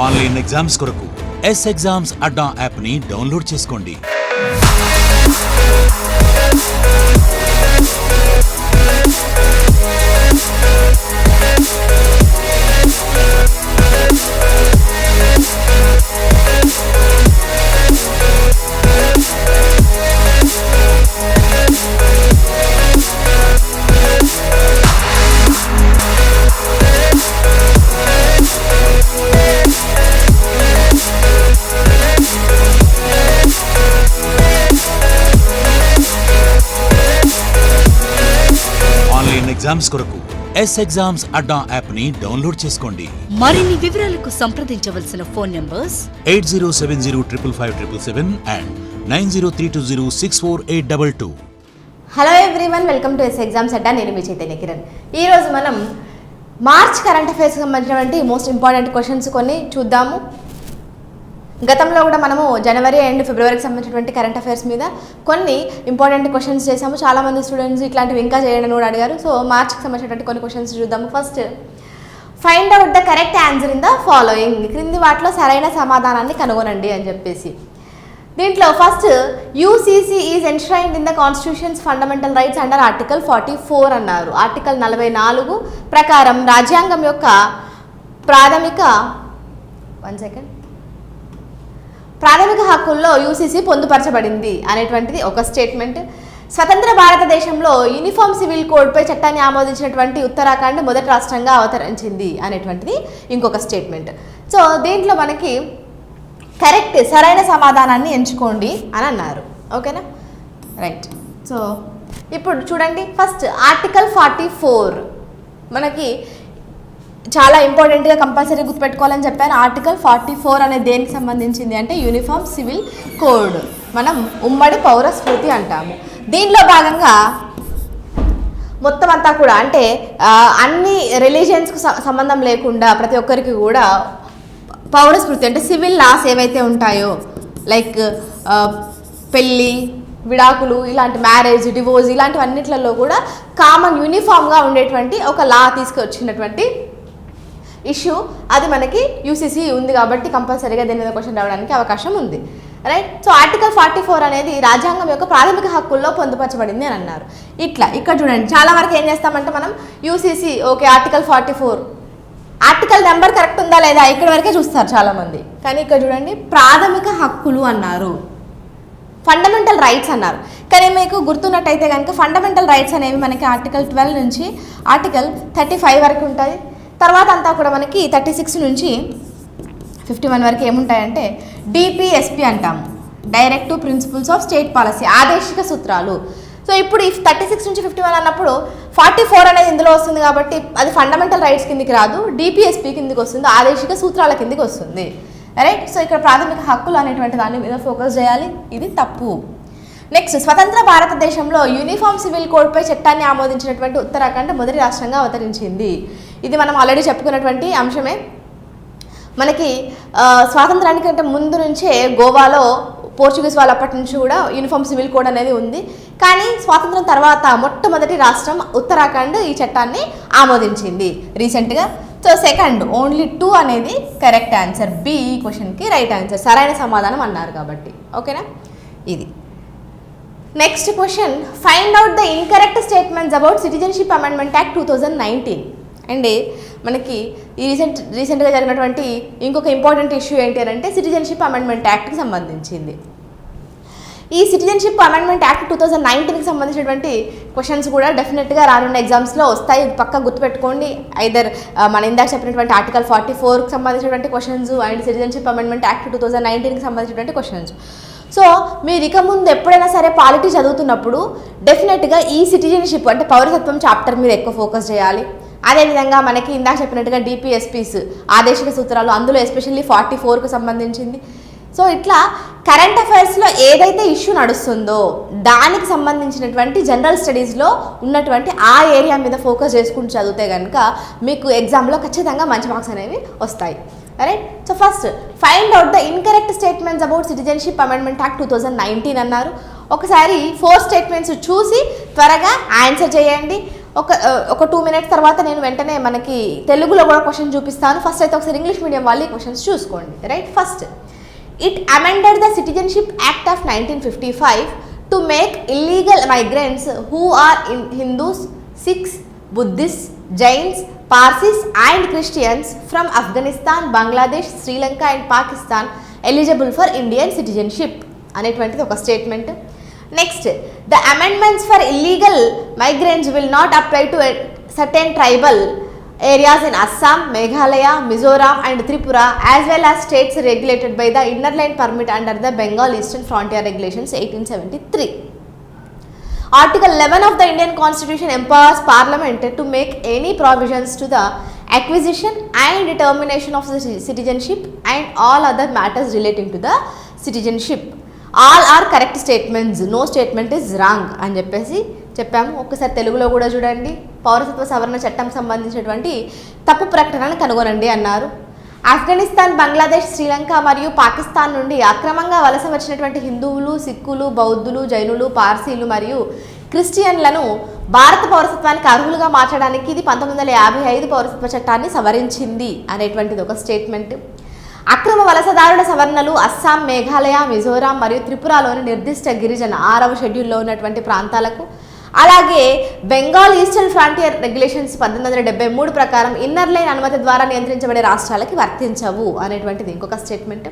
Online exams కొరకు S exams Adda app ని download చేసుకోండి. ఎగ్జామ్స్ కొరకు ఎస్ ఎగ్జామ్స్ అడ్డా యాప్ ని డౌన్లోడ్ చేసుకోండి. మరిన్ని వివరాలకు సంప్రదించవలసిన phone numbers 8070557777 and 9032064822. Hello everyone, welcome to S exams Adda. నేను మీ చైతన్య కిరణ్. ఈరోజు మనం మార్చ్ కరెంట్ అఫైర్స్కి సంబంధించినటువంటి మోస్ట్ ఇంపార్టెంట్ క్వశ్చన్స్ కొన్ని చూద్దాము. గతంలో కూడా మనము జనవరి అండ్ ఫిబ్రవరికి సంబంధించినటువంటి కరెంట్ అఫైర్స్ మీద కొన్ని ఇంపార్టెంట్ క్వశ్చన్స్ చేసాము. చాలామంది స్టూడెంట్స్ ఇట్లాంటివి ఇంకా చేయండి కూడా అడిగారు. సో మార్చ్కి సంబంధించినటువంటి కొన్ని క్వశ్చన్స్ చూద్దాము. First, find out the correct answer in the following. క్రింది వాటిలో సరైన సమాధానాన్ని కనుగొనండి అని చెప్పేసి. దీంట్లో first, UCC is enshrined in the constitutions fundamental rights under article 44 అన్నారు. ఆర్టికల్ 44 ప్రకారం రాజ్యాంగం యొక్క ప్రాథమిక హక్కుల్లో యూసీసీ పొందుపరచబడింది అనేటువంటిది ఒక స్టేట్మెంట్. స్వతంత్ర భారతదేశంలో యూనిఫామ్ సివిల్ కోడ్పై చట్టాన్ని ఆమోదించినటువంటి ఉత్తరాఖండ్ మొదటి రాష్ట్రంగా అవతరించింది అనేటువంటిది ఇంకొక స్టేట్మెంట్. సో దీంట్లో మనకి కరెక్ట్ సరైన సమాధానాన్ని ఎంచుకోండి అని అన్నారు. ఓకేనా, రైట్. సో ఇప్పుడు చూడండి, ఫస్ట్ ఆర్టికల్ 44 మనకి చాలా ఇంపార్టెంట్గా కంపల్సరీ గుర్తుపెట్టుకోవాలని చెప్పాను. ఆర్టికల్ 44 అనేది దేనికి సంబంధించింది అంటే యూనిఫామ్ సివిల్ కోడ్, మనం ఉమ్మడి పౌర స్మృతి అంటాము. దీనిలో భాగంగా మొత్తం అంతా కూడా అంటే అన్ని రిలీజియన్స్కి సంబంధం లేకుండా ప్రతి ఒక్కరికి కూడా పౌర స్మృతి అంటే సివిల్ లాస్ ఏవైతే ఉంటాయో, లైక్ పెళ్ళి, విడాకులు, ఇలాంటి మ్యారేజ్, డివోర్స్, ఇలాంటివన్నిట్లలో కూడా కామన్ యూనిఫామ్గా ఉండేటువంటి ఒక లా తీసుకొచ్చినటువంటి ఇష్యూ. అది మనకి యూసీసీ ఉంది కాబట్టి కంపల్సరీగా దీని మీద క్వశ్చన్ రావడానికి అవకాశం ఉంది, రైట్. సో ఆర్టికల్ 44 అనేది రాజ్యాంగం యొక్క ప్రాథమిక హక్కుల్లో పొందుపరచబడింది అని అన్నారు. ఇక్కడ చూడండి, చాలా వరకు ఏం చేస్తామంటే మనం UCC okay article 44 article number correct ఉందా లేదా ఇక్కడ వరకే చూస్తారు చాలామంది. కానీ ఇక్కడ చూడండి, ప్రాథమిక హక్కులు అన్నారు, ఫండమెంటల్ రైట్స్ అన్నారు. కానీ మీకు గుర్తున్నట్టయితే కనుక ఫండమెంటల్ రైట్స్ అనేవి మనకి ఆర్టికల్ 12 నుంచి ఆర్టికల్ 35 వరకు ఉంటుంది. తర్వాత అంతా కూడా మనకి 36 నుంచి 51 వరకు ఏముంటాయంటే డిపిఎస్పి అంటాము, directive principles of state policy, ఆదేశిక సూత్రాలు. సో ఇప్పుడు ఈ 36 నుంచి 51 అన్నప్పుడు 44 అనేది ఇందులో వస్తుంది కాబట్టి అది ఫండమెంటల్ రైట్స్ కిందికి రాదు, డిపిఎస్పి కిందికి వస్తుంది, ఆదేశిక సూత్రాల కిందికి వస్తుంది, రైట్. సో ఇక్కడ ప్రాథమిక హక్కులు అనేటువంటి దాని మీద ఫోకస్ చేయాలి, ఇది తప్పు. నెక్స్ట్, స్వతంత్ర భారతదేశంలో యూనిఫామ్ సివిల్ కోడ్పై చట్టాన్ని ఆమోదించినటువంటి ఉత్తరాఖండ్ మొదటి రాష్ట్రంగా అవతరించింది. ఇది మనం ఆల్రెడీ చెప్పుకున్నటువంటి అంశమే. మనకి స్వాతంత్రానికంటే ముందు నుంచే గోవాలో పోర్చుగీస్ వాళ్ళ అప్పటి నుంచి కూడా యూనిఫామ్ సివిల్ కోడ్ అనేది ఉంది. కానీ స్వాతంత్రం తర్వాత మొట్టమొదటి రాష్ట్రం ఉత్తరాఖండ్ ఈ చట్టాన్ని ఆమోదించింది రీసెంట్గా. సో సెకండ్, ఓన్లీ 2 అనేది కరెక్ట్ ఆన్సర్. బి ఈ క్వశ్చన్కి రైట్ ఆన్సర్, సరైన సమాధానం అన్నారు కాబట్టి. ఓకేనా, ఇది. Next question, find out the incorrect statements about citizenship amendment act 2019. And మనకి ఈ రీసెంట్గా జరిగినటువంటి ఇంకొక ఇంపార్టెంట్ ఇష్యూ ఏంటి అంటే సిటిజన్షిప్ అమెండ్మెంట్ యాక్ట్కి సంబంధించింది. ఈ సిటిజన్షిప్ అమెండ్మెంట్ యాక్ట్ 2019కి సంబంధించినటువంటి క్వశ్చన్స్ కూడా డెఫినెట్గా రానున్న ఎగ్జామ్స్లో వస్తాయి, పక్కా గుర్తుపెట్టుకోండి. ఐదర్ మన ఇందాక చెప్పినటువంటి ఆర్టికల్ 44కి సంబంధించినటువంటి questions and citizenship amendment act 2019కి సంబంధించినటువంటి క్వశ్చన్స్. సో మీరు ఇక ముందు ఎప్పుడైనా సరే పాలిటీ చదువుతున్నప్పుడు డెఫినెట్గా ఈ సిటిజన్షిప్ అంటే పౌరసత్వం చాప్టర్ మీద ఎక్కువ ఫోకస్ చేయాలి. అదేవిధంగా మనకి ఇందాక చెప్పినట్టుగా డిపిఎస్పీస్, ఆదేశిక సూత్రాలు, అందులో ఎస్పెషల్లీ 44కు సంబంధించింది. సో ఇట్లా కరెంట్ అఫైర్స్లో ఏదైతే ఇష్యూ నడుస్తుందో దానికి సంబంధించినటువంటి జనరల్ స్టడీస్లో ఉన్నటువంటి ఆ ఏరియా మీద ఫోకస్ చేసుకుంటూ చదివితే కనుక మీకు ఎగ్జామ్లో ఖచ్చితంగా మంచి మార్క్స్ అనేవి వస్తాయి, right. So first, find out the incorrect statements about citizenship amendment act 2019 అన్నారు. ఒకసారి 4 స్టేట్మెంట్స్ చూసి త్వరగా ఆన్సర్ చేయండి. ఒక 2 minutes తర్వాత నేను వెంటనే మనకి తెలుగులో కూడా క్వశ్చన్ చూపిస్తాను. ఫస్ట్ అయితే ఒకసారి ఇంగ్లీష్ మీడియం వాళ్ళు ఈ క్వశ్చన్స్ చూసుకోండి. Right, first, it amended the citizenship act of 1955 to make illegal migrants who are Hindus, Sikhs, Buddhist, Jains, Parsis and Christians from Afghanistan, Bangladesh, Sri Lanka and Pakistan eligible for Indian citizenship అనేటువంటిది ఒక statement. Next, the amendments for illegal migrants will not apply to certain tribal areas in Assam, Meghalaya, Mizoram and Tripura as well as states regulated by the Inner Line Permit under the Bengal Eastern Frontier Regulations 1873. Article 11 of the Indian Constitution empowers Parliament to make any provisions to the acquisition and termination of the citizenship and all other matters relating to the citizenship. All are correct statements, no statement is wrong అని చెప్పాము. ఒక్కసారి తెలుగులో కూడా చూడండి. పౌరసత్వ సవరణ చట్టం సంబంధించినటువంటి తప్పు ప్రకటనను కనుగొనండి అన్నారు. ఆఫ్ఘనిస్తాన్, బంగ్లాదేశ్, శ్రీలంక మరియు పాకిస్తాన్ నుండి అక్రమంగా వలస వచ్చినటువంటి హిందువులు, సిక్కులు, బౌద్ధులు, జైనులు, పార్సీలు మరియు క్రిస్టియన్లను భారత పౌరసత్వానికి అర్హులుగా మార్చడానికి ఇది 1955 పౌరసత్వ చట్టాన్ని సవరించింది అనేటువంటిది ఒక స్టేట్మెంట్. అక్రమ వలసదారుల సవరణలు అస్సాం, మేఘాలయ, మిజోరాం మరియు త్రిపురలోని నిర్దిష్ట గిరిజన 6వ షెడ్యూల్లో ఉన్నటువంటి ప్రాంతాలకు, అలాగే బెంగాల్ ఈస్టర్న్ ఫ్రాంటియర్ రెగ్యులేషన్స్ 1873 ప్రకారం ఇన్నర్ లైన్ అనుమతి ద్వారా నియంత్రించబడే రాష్ట్రాలకి వర్తించవు అనేటువంటిది ఇంకొక స్టేట్మెంట్.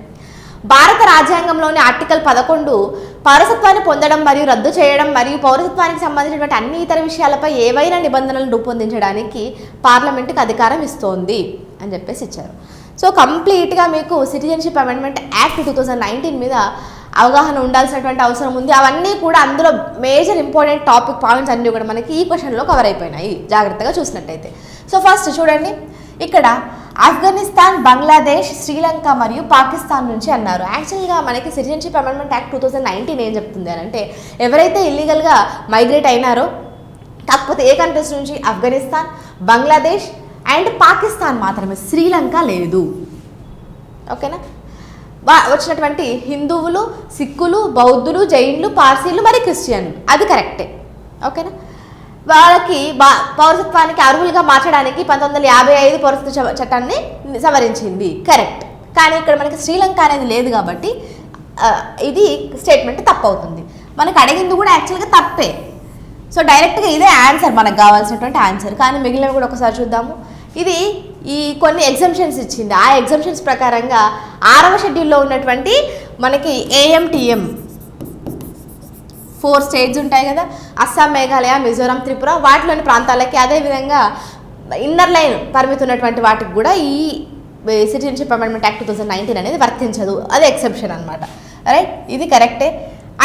భారత రాజ్యాంగంలోని ఆర్టికల్ 11 పౌరసత్వాన్ని పొందడం మరియు రద్దు చేయడం మరియు పౌరసత్వానికి సంబంధించినటువంటి అన్ని ఇతర విషయాలపై ఏవైనా నిబంధనలను రూపొందించడానికి పార్లమెంటుకు అధికారం ఇస్తోంది అని చెప్పేసి ఇచ్చారు. సో కంప్లీట్గా మీకు సిటిజన్షిప్ అమెండ్మెంట్ యాక్ట్ 2019 మీద అవగాహన ఉండాల్సినటువంటి అవసరం ఉంది. అవన్నీ కూడా అందులో మేజర్ ఇంపార్టెంట్ టాపిక్ పాయింట్స్ అన్నీ కూడా మనకి ఈ క్వశ్చన్లో కవర్ అయిపోయినాయి జాగ్రత్తగా చూసినట్టయితే. సో ఫస్ట్ చూడండి, ఇక్కడ ఆఫ్ఘనిస్తాన్, బంగ్లాదేశ్, శ్రీలంక మరియు పాకిస్తాన్ నుంచి అన్నారు. యాక్చువల్గా మనకి సిటిజన్షిప్ అమెండ్మెంట్ యాక్ట్ 2019 ఏం చెప్తుంది అని అంటే, ఎవరైతే ఇల్లీగల్గా మైగ్రేట్ అయినారో, కాకపోతే ఏ కంట్రీస్ నుంచి, ఆఫ్ఘనిస్తాన్, బంగ్లాదేశ్ అండ్ పాకిస్తాన్ మాత్రమే, శ్రీలంక లేదు. ఓకేనా, వచ్చినటువంటి హిందువులు, సిక్కులు, బౌద్ధులు, జైన్లు, పార్సీలు మరి క్రిస్టియన్లు, అది కరెక్టే. ఓకేనా, వాళ్ళకి పౌరసత్వానికి అర్హులుగా మార్చడానికి 1955 పౌరసత్వ చట్టాన్ని సవరించింది, కరెక్ట్. కానీ ఇక్కడ మనకి శ్రీలంక అనేది లేదు కాబట్టి ఇది స్టేట్మెంట్ తప్పు అవుతుంది. మనకు అడిగింది కూడా యాక్చువల్గా తప్పే. సో డైరెక్ట్గా ఇదే ఆన్సర్, మనకు కావాల్సినటువంటి ఆన్సర్. కానీ మిగిలినవి కూడా ఒకసారి చూద్దాము. ఇది ఈ కొన్ని ఎగ్జంప్షన్స్ ఇచ్చింది. ఆ ఎగ్జంప్షన్స్ ప్రకారంగా 6వ షెడ్యూల్లో ఉన్నటువంటి మనకి AMTM 4 స్టేట్స్ ఉంటాయి కదా, అస్సాం, మేఘాలయ, మిజోరాం, త్రిపుర, వాటిలోని ప్రాంతాలకి, అదేవిధంగా ఇన్నర్ లైన్ పరిమితి ఉన్నటువంటి వాటికి కూడా ఈ సిటిజన్షిప్ అమెండ్మెంట్ యాక్ట్ 2019 అనేది వర్తించదు, అది ఎక్సెప్షన్ అనమాట. రైట్, ఇది కరెక్టే.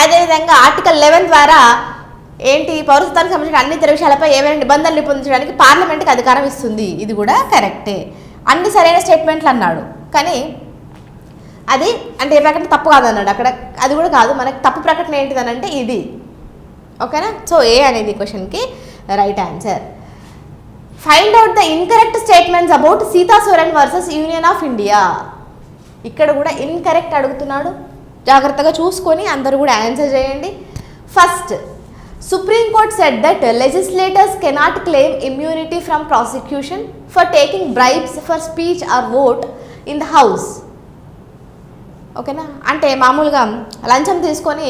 అదేవిధంగా ఆర్టికల్ 11 ద్వారా ఏంటి, పౌరసత్వానికి సంబంధించిన అన్ని ఇతర విషయాలపై ఏవైనా నిబంధనలు రూపొందించడానికి పార్లమెంట్కి అధికారం ఇస్తుంది, ఇది కూడా కరెక్టే. అన్ని సరైన స్టేట్మెంట్లు అన్నాడు, కానీ అది అంటే ఏ ప్రకటన తప్పు కాదన్నాడు అక్కడ, అది కూడా కాదు. మనకి తప్పు ప్రకటన ఏంటిదని అంటే ఇది. ఓకేనా, సో ఏ అనేది క్వశ్చన్కి right answer. Find out the incorrect statements about Sita Soren versus Union of India. ఇక్కడ కూడా ఇన్కరెక్ట్ అడుగుతున్నాడు, జాగ్రత్తగా చూసుకొని అందరూ కూడా ఆన్సర్ చేయండి. First, Supreme Court said that legislators cannot claim immunity from prosecution for taking bribes for speech or vote in the House. ఓకేనా, అంటే మామూలుగా లంచం తీసుకొని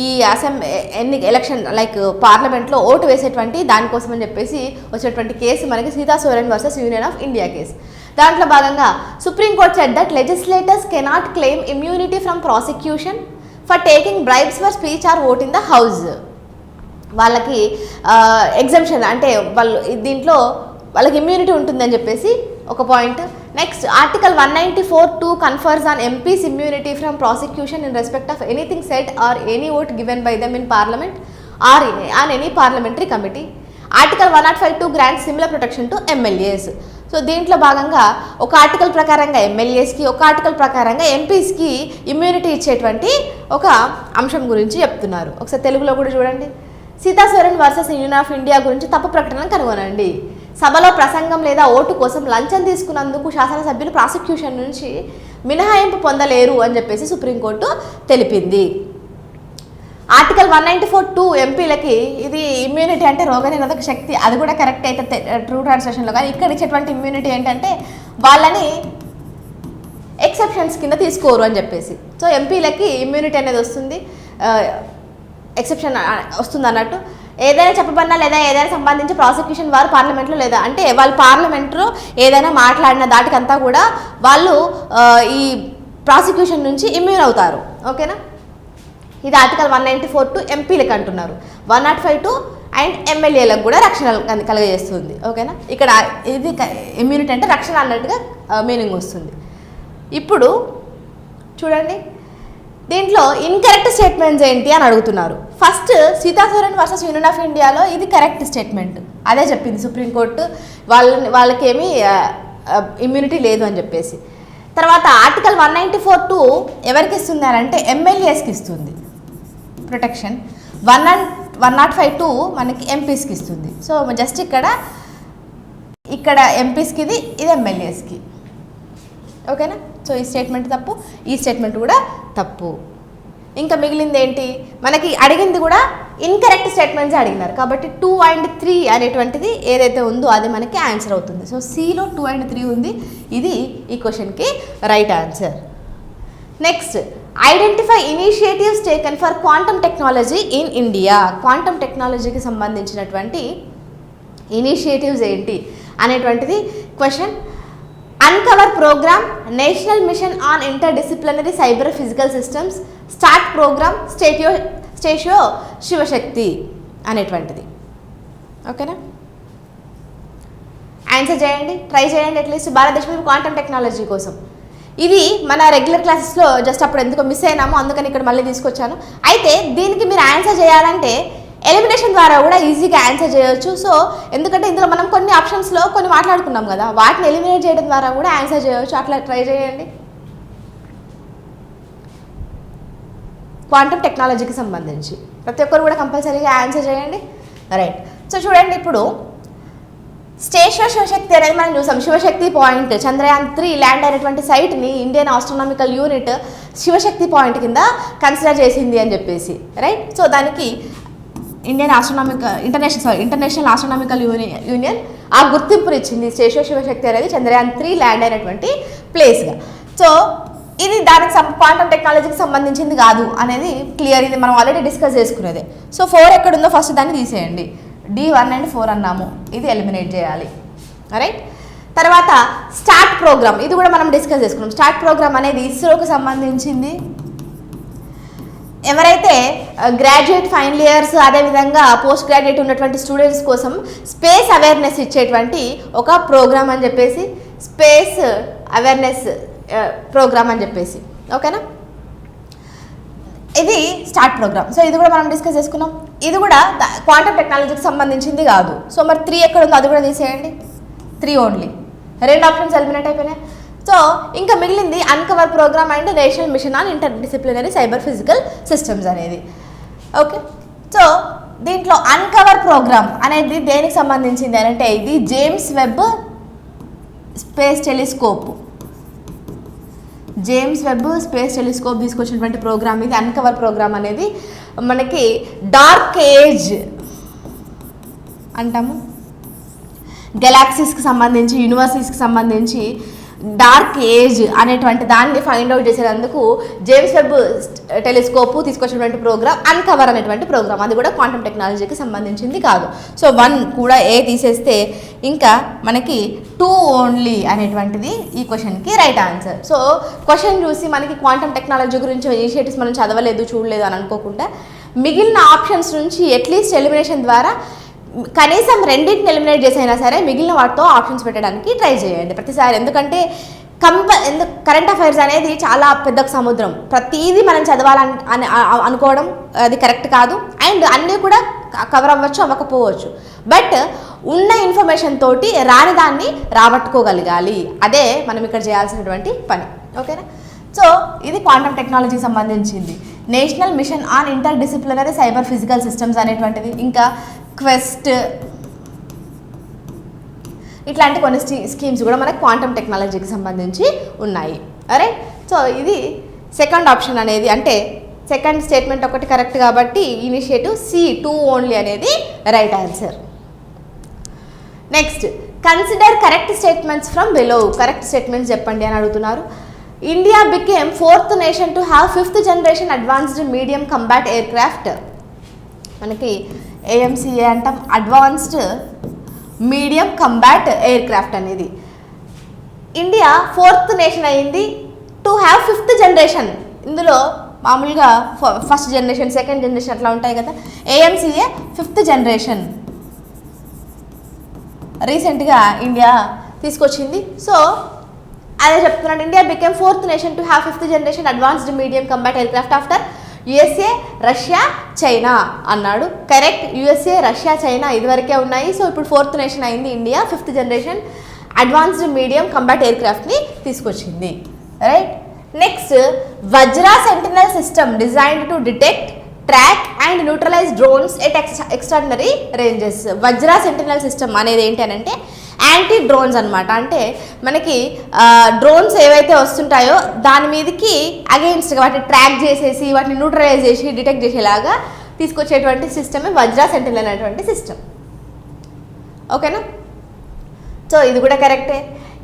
ఈ ఎలక్షన్ లైక్ పార్లమెంట్లో ఓటు వేసేటువంటి దానికోసం అని చెప్పేసి వచ్చేటువంటి కేసు మనకి Sita Soren versus Union of India case. దాంట్లో భాగంగా Supreme Court said that legislators cannot claim immunity from prosecution for taking bribes for speech or vote in the house. వాళ్ళకి ఎగ్జంప్షన్ అంటే వాళ్ళు దీంట్లో వాళ్ళకి ఇమ్యూనిటీ ఉంటుందని చెప్పేసి ఒక point. Next, article 194(2) confers on MPs immunity from prosecution in respect of anything said or any vote given by them in parliament or on any parliamentary committee. Article 105(2) grants similar protection to MLAs. So దీంట్లో భాగంగా ఒక article ప్రకారంగా ఎమ్మెల్యేస్కి, ఒక article ప్రకారంగా ఎంపీస్కి immunity ఇచ్చేటువంటి ఒక అంశం గురించి చెప్తున్నారు. ఒకసారి తెలుగులో కూడా చూడండి. Sita Soren versus Union of India గురించి తప్పు ప్రకటనను కనుగొనండి. సభలో ప్రసంగం లేదా ఓటు కోసం లంచం తీసుకున్నందుకు శాసనసభ్యులు ప్రాసిక్యూషన్ నుంచి మినహాయింపు పొందలేరు అని చెప్పేసి సుప్రీంకోర్టు తెలిపింది. ఆర్టికల్ 194(2) ఎంపీలకి ఇది ఇమ్యూనిటీ అంటే రోగనిరోధక శక్తి, అది కూడా కరెక్ట్ అయితే ట్రూ ట్రాన్స్లేషన్లో. కానీ ఇక్కడ ఇచ్చేటువంటి ఇమ్యూనిటీ ఏంటంటే వాళ్ళని ఎక్సెప్షన్స్ కింద తీసుకోరు అని చెప్పేసి. సో ఎంపీలకి ఇమ్యూనిటీ అనేది వస్తుంది, ఎక్సెప్షన్ వస్తుంది అన్నట్టు. ఏదైనా చెప్పబడినా లేదా ఏదైనా సంబంధించి ప్రాసిక్యూషన్ వారు పార్లమెంట్లో లేదా అంటే వాళ్ళు పార్లమెంట్లో ఏదైనా మాట్లాడిన దాటికంతా కూడా వాళ్ళు ఈ ప్రాసిక్యూషన్ నుంచి ఇమ్యూన్ అవుతారు. ఓకేనా, ఇది ఆర్టికల్ 194(2) ఎంపీలకు అంటున్నారు. 105(2) అండ్ ఎమ్మెల్యేలకు కూడా రక్షణ కలుగజేస్తుంది. ఓకేనా, ఇక్కడ ఇది ఇమ్యూనిటీ అంటే రక్షణ అన్నట్టుగా మీనింగ్ వస్తుంది. ఇప్పుడు చూడండి, దీంట్లో ఇన్కరెక్ట్ స్టేట్మెంట్స్ ఏంటి అని అడుగుతున్నారు. First Sita Soren versus Union of ఇండియాలో ఇది కరెక్ట్ స్టేట్మెంట్, అదే చెప్పింది సుప్రీంకోర్టు వాళ్ళకేమీ ఇమ్యూనిటీ లేదు అని చెప్పేసి. తర్వాత ఆర్టికల్ 194(2) ఎవరికి ఇస్తుంది అని అంటే ఎమ్మెల్యేస్కి ఇస్తుంది ప్రొటెక్షన్. 105(2) మనకి ఎంపీస్కి ఇస్తుంది. సో జస్ట్ ఇక్కడ ఎంపీస్కి ఇది ఎమ్మెల్యేస్కి. ఓకేనా, సో ఈ స్టేట్మెంట్ తప్పు, ఈ స్టేట్మెంట్ కూడా తప్పు. ఇంకా మిగిలింది ఏంటి, మనకి అడిగింది కూడా ఇన్కరెక్ట్ స్టేట్మెంట్స్ అడిగినారు కాబట్టి 2 and 3 అనేటువంటిది ఏదైతే ఉందో అది మనకి ఆన్సర్ అవుతుంది. సో సిలో 2 and 3 ఉంది, ఇది ఈ క్వశ్చన్కి right answer. Next, identify initiatives taken for quantum technology in India. Quantum టెక్నాలజీకి సంబంధించినటువంటి ఇనిషియేటివ్స్ ఏంటి అనేటువంటిది question. Uncover program, national mission on interdisciplinary cyber physical systems, start program, Statio Shivshakti అనేటువంటిది. ఓకేనా, ఆన్సర్ చేయండి, ట్రై చేయండి అట్లీస్ట్ భారతదేశంలో క్వాంటమ్ టెక్నాలజీ కోసం. ఇది మన రెగ్యులర్ క్లాసెస్లో జస్ట్ అప్పుడు ఎందుకో మిస్ అయినాము, అందుకని ఇక్కడ మళ్ళీ తీసుకొచ్చాను. అయితే దీనికి మీరు ఆన్సర్ చేయాలంటే ఎలిమినేషన్ ద్వారా కూడా ఈజీగా ఆన్సర్ చేయొచ్చు. సో ఎందుకంటే ఇందులో మనం కొన్ని ఆప్షన్స్లో కొన్ని మాట్లాడుకున్నాం కదా, వాటిని ఎలిమినేట్ చేయడం ద్వారా కూడా ఆన్సర్ చేయొచ్చు. అట్లా ట్రై చేయండి. క్వాంటమ్ టెక్నాలజీకి సంబంధించి ప్రతి ఒక్కరు కూడా కంపల్సరీగా ఆన్సర్ చేయండి. రైట్, సో చూడండి, ఇప్పుడు స్టేషియో శివశక్తి అనేది మనం చూసాం. శివశక్తి పాయింట్ చంద్రయాన్ 3 ల్యాండ్ అయినటువంటి సైట్ని Indian astronomical unit Shivshakti point కింద కన్సిడర్ చేసింది అని చెప్పేసి. రైట్, సో దానికి ఇంటర్నేషనల్ ఆస్ట్రానమికల్ యూనియన్ ఆ గుర్తింపుని ఇచ్చింది. స్టేషియో శివశక్తి అనేది చంద్రయాన్ 3 ల్యాండ్ అయినటువంటి ప్లేస్గా. సో ఇది దానికి క్వాంటమ్ టెక్నాలజీకి సంబంధించింది కాదు అనేది క్లియర్, ఇది మనం ఆల్రెడీ డిస్కస్ చేసుకునేదే. సో 4 ఎక్కడుందో ఫస్ట్ దాన్ని తీసేయండి. D1 and 4 అన్నాము, ఇది ఎలిమినేట్ చేయాలి. రైట్, తర్వాత స్టార్ట్ ప్రోగ్రామ్, ఇది కూడా మనం డిస్కస్ చేసుకున్నాం. స్టార్ట్ ప్రోగ్రామ్ అనేది ఇస్రోకి సంబంధించింది. ఎవరైతే గ్రాడ్యుయేట్ ఫైనల్ ఇయర్స్ అదేవిధంగా పోస్ట్ గ్రాడ్యుయేట్ ఉన్నటువంటి స్టూడెంట్స్ కోసం స్పేస్ అవేర్నెస్ ఇచ్చేటువంటి ఒక ప్రోగ్రామ్ అని చెప్పేసి, స్పేస్ అవేర్నెస్ ప్రోగ్రామ్ అని చెప్పేసి. ఓకేనా, ఇది స్టార్ట్ ప్రోగ్రామ్. సో ఇది కూడా మనం డిస్కస్ చేసుకున్నాం. ఇది కూడా క్వాంటమ్ టెక్నాలజీకి సంబంధించింది కాదు. సో మరి 3 ఎక్కడ ఉందో అది కూడా తీసేయండి. 3 ఓన్లీ, 2 ఆప్షన్స్ ఎలిమినేట్ అయిపోయినాయి. సో ఇంకా మిగిలింది uncover programme and national mission on interdisciplinary cyber physical systems అనేది. ఓకే, సో దీంట్లో అన్కవర్ ప్రోగ్రామ్ అనేది దేనికి సంబంధించింది అని అంటే ఇది జేమ్స్ వెబ్ స్పేస్ టెలిస్కోప్ తీసుకొచ్చినటువంటి ప్రోగ్రామ్ ఇది. అన్కవర్ ప్రోగ్రామ్ అనేది మనకి డార్క్ ఏజ్ అంటాము, గెలాక్సీస్కి సంబంధించి యూనివర్సిటీస్కి సంబంధించి డార్క్ ఏజ్ అనేటువంటి దాన్ని ఫైండ్ అవుట్ చేసేందుకు జేమ్స్ వెబ్ టెలిస్కోప్ తీసుకొచ్చినటువంటి ప్రోగ్రామ్ అన్కవర్ అనేటువంటి ప్రోగ్రామ్. అది కూడా క్వాంటమ్ టెక్నాలజీకి సంబంధించింది కాదు. సో 1 కూడా ఏ తీసేస్తే ఇంకా మనకి 2 ఓన్లీ అనేటువంటిది ఈ క్వశ్చన్కి రైట్ ఆన్సర్. సో క్వశ్చన్ చూసి మనకి క్వాంటమ్ టెక్నాలజీ గురించి ఇనిషియేటివ్స్ మనం చదవలేదు చూడలేదు అని అనుకోకుండా మిగిలిన ఆప్షన్స్ నుంచి అట్లీస్ట్ ఎలిమినేషన్ ద్వారా కనీసం 2ని ఎలిమినేట్ చేసైనా సరే మిగిలిన వాటితో ఆప్షన్స్ పెట్టడానికి ట్రై చేయండి ప్రతిసారి. ఎందుకంటే కరెంట్ అఫైర్స్ అనేది చాలా పెద్ద సముద్రం, ప్రతిదీ మనం చదవాలని అనుకోవడం అది కరెక్ట్ కాదు. అండ్ అన్నీ కూడా కవర్ అవ్వచ్చు అవ్వకపోవచ్చు, బట్ ఉన్న ఇన్ఫర్మేషన్ తోటి రాని దాన్ని రాబట్టుకోగలగాలి. అదే మనం ఇక్కడ చేయాల్సినటువంటి పని. ఓకేనా, సో ఇది క్వాంటమ్ టెక్నాలజీకి సంబంధించింది. National mission on inter disciplinary cyber physical systems అనేటువంటిది, ఇంకా క్వెస్ట్, ఇట్లాంటి కొన్ని స్కీమ్స్ కూడా మనకి క్వాంటమ్ టెక్నాలజీకి సంబంధించి ఉన్నాయి. అరే, సో ఇది సెకండ్ ఆప్షన్ అనేది అంటే సెకండ్ స్టేట్మెంట్ ఒకటి కరెక్ట్ కాబట్టి ఇనిషియేటివ్ సి 2 ఓన్లీ అనేది right answer. Next consider correct statements from below. Correct statements చెప్పండి అని అడుగుతున్నారు. India became 4th nation to have 5th generation advanced medium combat air craft. మనకి AMCA అంటాం, advanced medium combat air craft అనేది. India 4th nation అయింది to have 5th generation. ఇందులో మామూలుగా first generation, second generation అట్లా ఉంటాయి కదా. AMCA 5th జనరేషన్ రీసెంట్గా ఇండియా తీసుకొచ్చింది. సో అదే చెప్తున్నాడు, India became 4th nation to have 5th generation advanced medium combat aircraft after USA, Russia, China అన్నాడు. కరెక్ట్. USA, రష్యా, చైనా ఇదివరకే ఉన్నాయి. సో ఇప్పుడు 4th నేషన్ అయింది India, 5th generation advanced medium combat ఎయిర్ క్రాఫ్ట్ని తీసుకొచ్చింది. Right. Next Vajra sentinel system designed to detect, track and neutralise drones at extraordinary ranges. Vajra sentinel system అనేది ఏంటి అని అంటే యాంటీ డ్రోన్స్ అనమాట. అంటే మనకి డ్రోన్స్ ఏవైతే వస్తుంటాయో దాని మీదకి అగెయిన్స్ట్గా వాటిని ట్రాక్ చేసేసి వాటిని న్యూట్రలైజ్ చేసి డిటెక్ట్ చేసేలాగా తీసుకొచ్చేటువంటి సిస్టమే వజ్రా సెంటినల్ అనేటువంటి సిస్టమ్. ఓకేనా. సో ఇది కూడా కరెక్టే.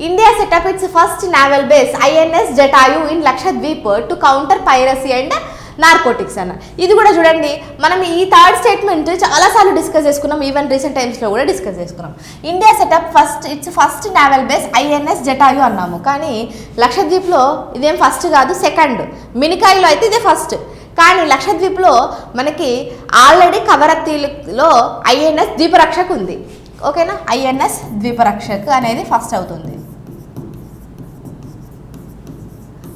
India set up it's first naval base INS Jatayu in Lakshadweep to counter piracy and narcotics అన్న. ఇది కూడా చూడండి, మనం ఈ థర్డ్ స్టేట్మెంట్ చాలాసార్లు డిస్కస్ చేసుకున్నాం, ఈవెన్ రీసెంట్ టైమ్స్లో కూడా డిస్కస్ చేసుకున్నాం. India set up it's first naval base INS Jatayu అన్నాము, కానీ లక్షద్వీప్లో ఇదేం ఫస్ట్ కాదు, సెకండ్. మినికాయిలో అయితే ఇదే ఫస్ట్, కానీ లక్షద్వీప్లో మనకి ఆల్రెడీ కవరత్తిలో INS ద్వీపరక్షక్ ఉంది. ఓకేనా. INS ద్వీపరక్షక్ అనేది ఫస్ట్ అవుతుంది.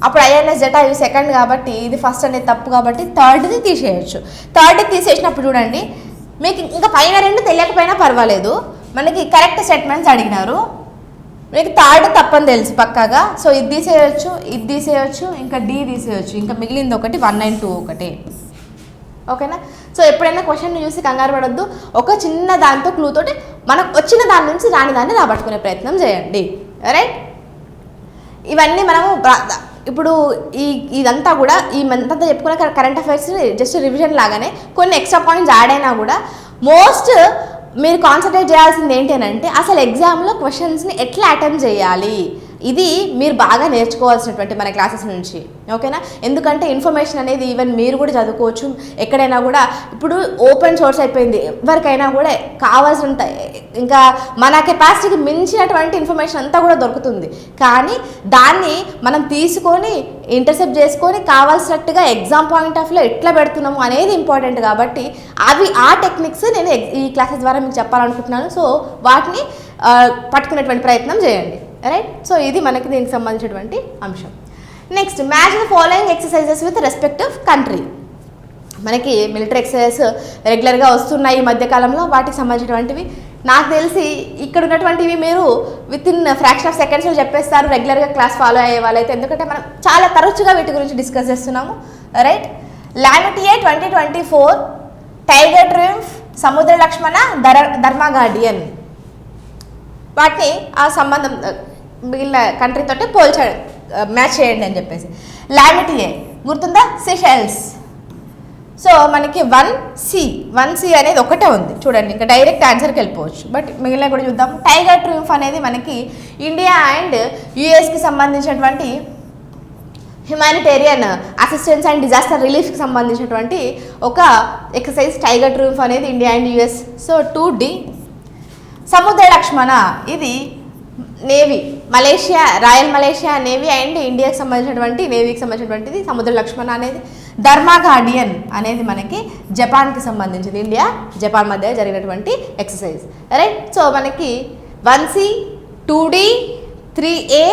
అప్పుడు INS జటాయు సెకండ్ కాబట్టి ఇది ఫస్ట్ అనేది తప్పు కాబట్టి థర్డ్ది తీసేయచ్చు. థర్డ్ది తీసేసినప్పుడు చూడండి, మీకు ఇంకా పైన రెండు తెలియకపోయినా పర్వాలేదు, మనకి కరెక్ట్ స్టేట్మెంట్స్ అడిగినారు, మీకు థర్డ్ తప్పని తెలుసు పక్కాగా. సో ఇది తీసేయచ్చు, ఇది తీసేయచ్చు, ఇంకా D తీసేయచ్చు, ఇంకా మిగిలింది ఒకటి 1 and 2 ఒకటి. ఓకేనా. సో ఎప్పుడైనా క్వశ్చన్ చూసి కంగారు పడొద్దు, ఒక చిన్న దాంతో క్లూ తోటి మనకు వచ్చిన దాని నుంచి రాని దాన్ని రాబట్టుకునే ప్రయత్నం చేయండి. రైట్. ఇవన్నీ మనము ఇప్పుడు ఇదంతా కూడా ఈ మంత్ అంతా చెప్పుకునే కరెంట్ అఫైర్స్ జస్ట్ రివిజన్ లాగానే కొన్ని ఎక్స్ట్రా పాయింట్స్ యాడ్ అయినా కూడా మోస్ట్ మీరు కాన్సన్ట్రేట్ చేయాల్సింది ఏంటి అని అంటే అసలు ఎగ్జామ్లో క్వశ్చన్స్ని ఎట్లా అటెంప్ట్ చేయాలి, ఇది మీరు బాగా నేర్చుకోవాల్సినటువంటి మన క్లాసెస్ నుంచి. ఓకేనా. ఎందుకంటే ఇన్ఫర్మేషన్ అనేది ఈవెన్ మీరు కూడా చదువుకోవచ్చు ఎక్కడైనా కూడా. ఇప్పుడు ఓపెన్ సోర్స్ అయిపోయింది, ఎవరికైనా కూడా కావాల్సినంత ఇంకా మన కెపాసిటీకి మించినటువంటి ఇన్ఫర్మేషన్ అంతా కూడా దొరుకుతుంది. కానీ దాన్ని మనం తీసుకొని ఇంటర్సెప్ట్ చేసుకొని కావాల్సినట్టుగా ఎగ్జామ్ పాయింట్ ఆఫ్ వ్యూలో ఎట్లా పెడుతున్నాము అనేది ఇంపార్టెంట్. కాబట్టి ఆ టెక్నిక్స్ నేను ఈ క్లాసెస్ ద్వారా మీకు చెప్పాలనుకుంటున్నాను. సో వాటిని పట్టుకునేటువంటి ప్రయత్నం చేయండి. రైట్. సో ఇది మనకి దీనికి సంబంధించినటువంటి అంశం. Next match the following exercises with respective country. మనకి మిలిటరీ ఎక్సర్సైజెస్ రెగ్యులర్గా వస్తున్నాయి ఈ మధ్యకాలంలో, వాటికి సంబంధించినటువంటివి నాకు తెలిసి ఇక్కడ ఉన్నటువంటివి మీరు విత్ ఇన్ ఫ్రాక్షన్ ఆఫ్ సెకండ్స్లో చెప్పేస్తారు రెగ్యులర్గా క్లాస్ ఫాలో అయ్యే వాళ్ళైతే, ఎందుకంటే మనం చాలా తరచుగా వీటి గురించి డిస్కస్ చేస్తున్నాము. రైట్. లామిటియే 2024, టైగర్ ట్రయంఫ్, సముద్ర లక్ష్మణ, ధర్మా గార్డియన్. వాటిని ఆ సంబంధం మిగిలిన కంట్రీతోటి మ్యాచ్ చేయండి అని చెప్పేసి. లామిటియే గుర్తుందా, సిషెల్స్. సో మనకి 1C అనేది ఒకటే ఉంది చూడండి, ఇంకా డైరెక్ట్ ఆన్సర్కి వెళ్ళిపోవచ్చు, బట్ మిగిలిన కూడా చూద్దాం. టైగర్ ట్రయంఫ్ అనేది మనకి ఇండియా అండ్ యుఎస్కి సంబంధించినటువంటి హ్యుమానిటేరియన్ అసిస్టెన్స్ అండ్ డిజాస్టర్ రిలీఫ్కి సంబంధించినటువంటి ఒక ఎక్సర్సైజ్ టైగర్ ట్రయంఫ్ అనేది India and US. So 2D. సముద్ర లక్ష్మణ ఇది navy, Malaysia, royal Malaysia navy and ఇండియాకి సంబంధించినటువంటి నేవీకి సంబంధించినటువంటిది సముద్ర లక్ష్మణ అనేది. ధర్మా గార్డియన్ అనేది మనకి జపాన్కి సంబంధించింది, ఇండియా జపాన్ మధ్య జరిగినటువంటి ఎక్సర్సైజ్. రైట్. సో మనకి 1C, 2D, 3A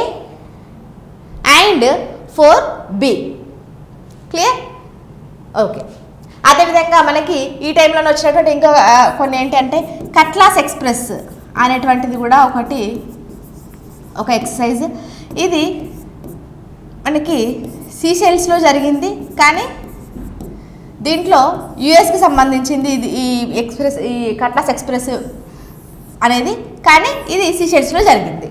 and 4B. Clear. Okay. అదేవిధంగా మనకి ఈ టైంలో వచ్చినటువంటి ఇంకా కొన్ని ఏంటి అంటే కట్లాస్ ఎక్స్ప్రెస్ అనేటువంటిది కూడా ఒక ఎక్సర్సైజ్. ఇది మనకి సీషెల్స్లో జరిగింది, కానీ దీంట్లో యుఎస్కి సంబంధించింది ఇది ఈ కట్లాస్ ఎక్స్ప్రెస్ అనేది, కానీ ఇది సీషెల్స్లో జరిగింది.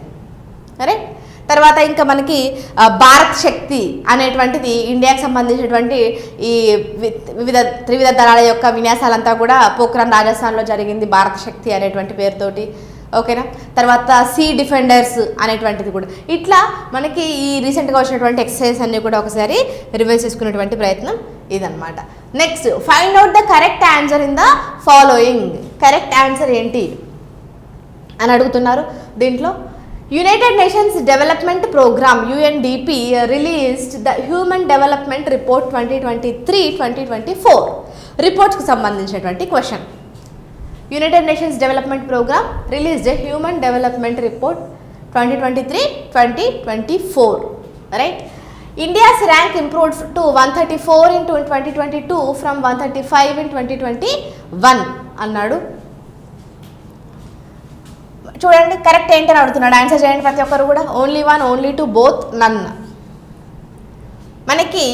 రైట్. తర్వాత ఇంకా మనకి భారత్ శక్తి అనేటువంటిది ఇండియాకి సంబంధించినటువంటి ఈ త్రివిధ దళాల యొక్క విన్యాసాలంతా కూడా పోఖ్రాన్ రాజస్థాన్లో జరిగింది, భారత్ శక్తి అనేటువంటి పేరుతోటి. ఓకేనా. తర్వాత సీ డిఫెండర్స్ అనేటువంటిది కూడా. ఇట్లా మనకి ఈ రీసెంట్గా వచ్చినటువంటి ఎక్సర్సైజ్ అన్నీ కూడా ఒకసారి రివైజ్ చేసుకునేటువంటి ప్రయత్నం ఇదన్నమాట. Next, find out the correct answer in the following. Correct answer ఏంటి అని అడుగుతున్నారు. దీంట్లో united nations development programme UNDP released the human development report 2023-2024 రిపోర్ట్స్కి సంబంధించినటువంటి question. United nations development programme released human development report 2023-2024, right. India's rank improved to 134 in 2022 from 135 in 2021 అన్నాడు. చూడండి correct ఏంటని అడుగుతున్నాడు. ఆన్సర్ చేయండి ప్రతి ఒక్కరు కూడా. ఓన్లీ 1, ఓన్లీ 2, బోత్, నన్. మనకి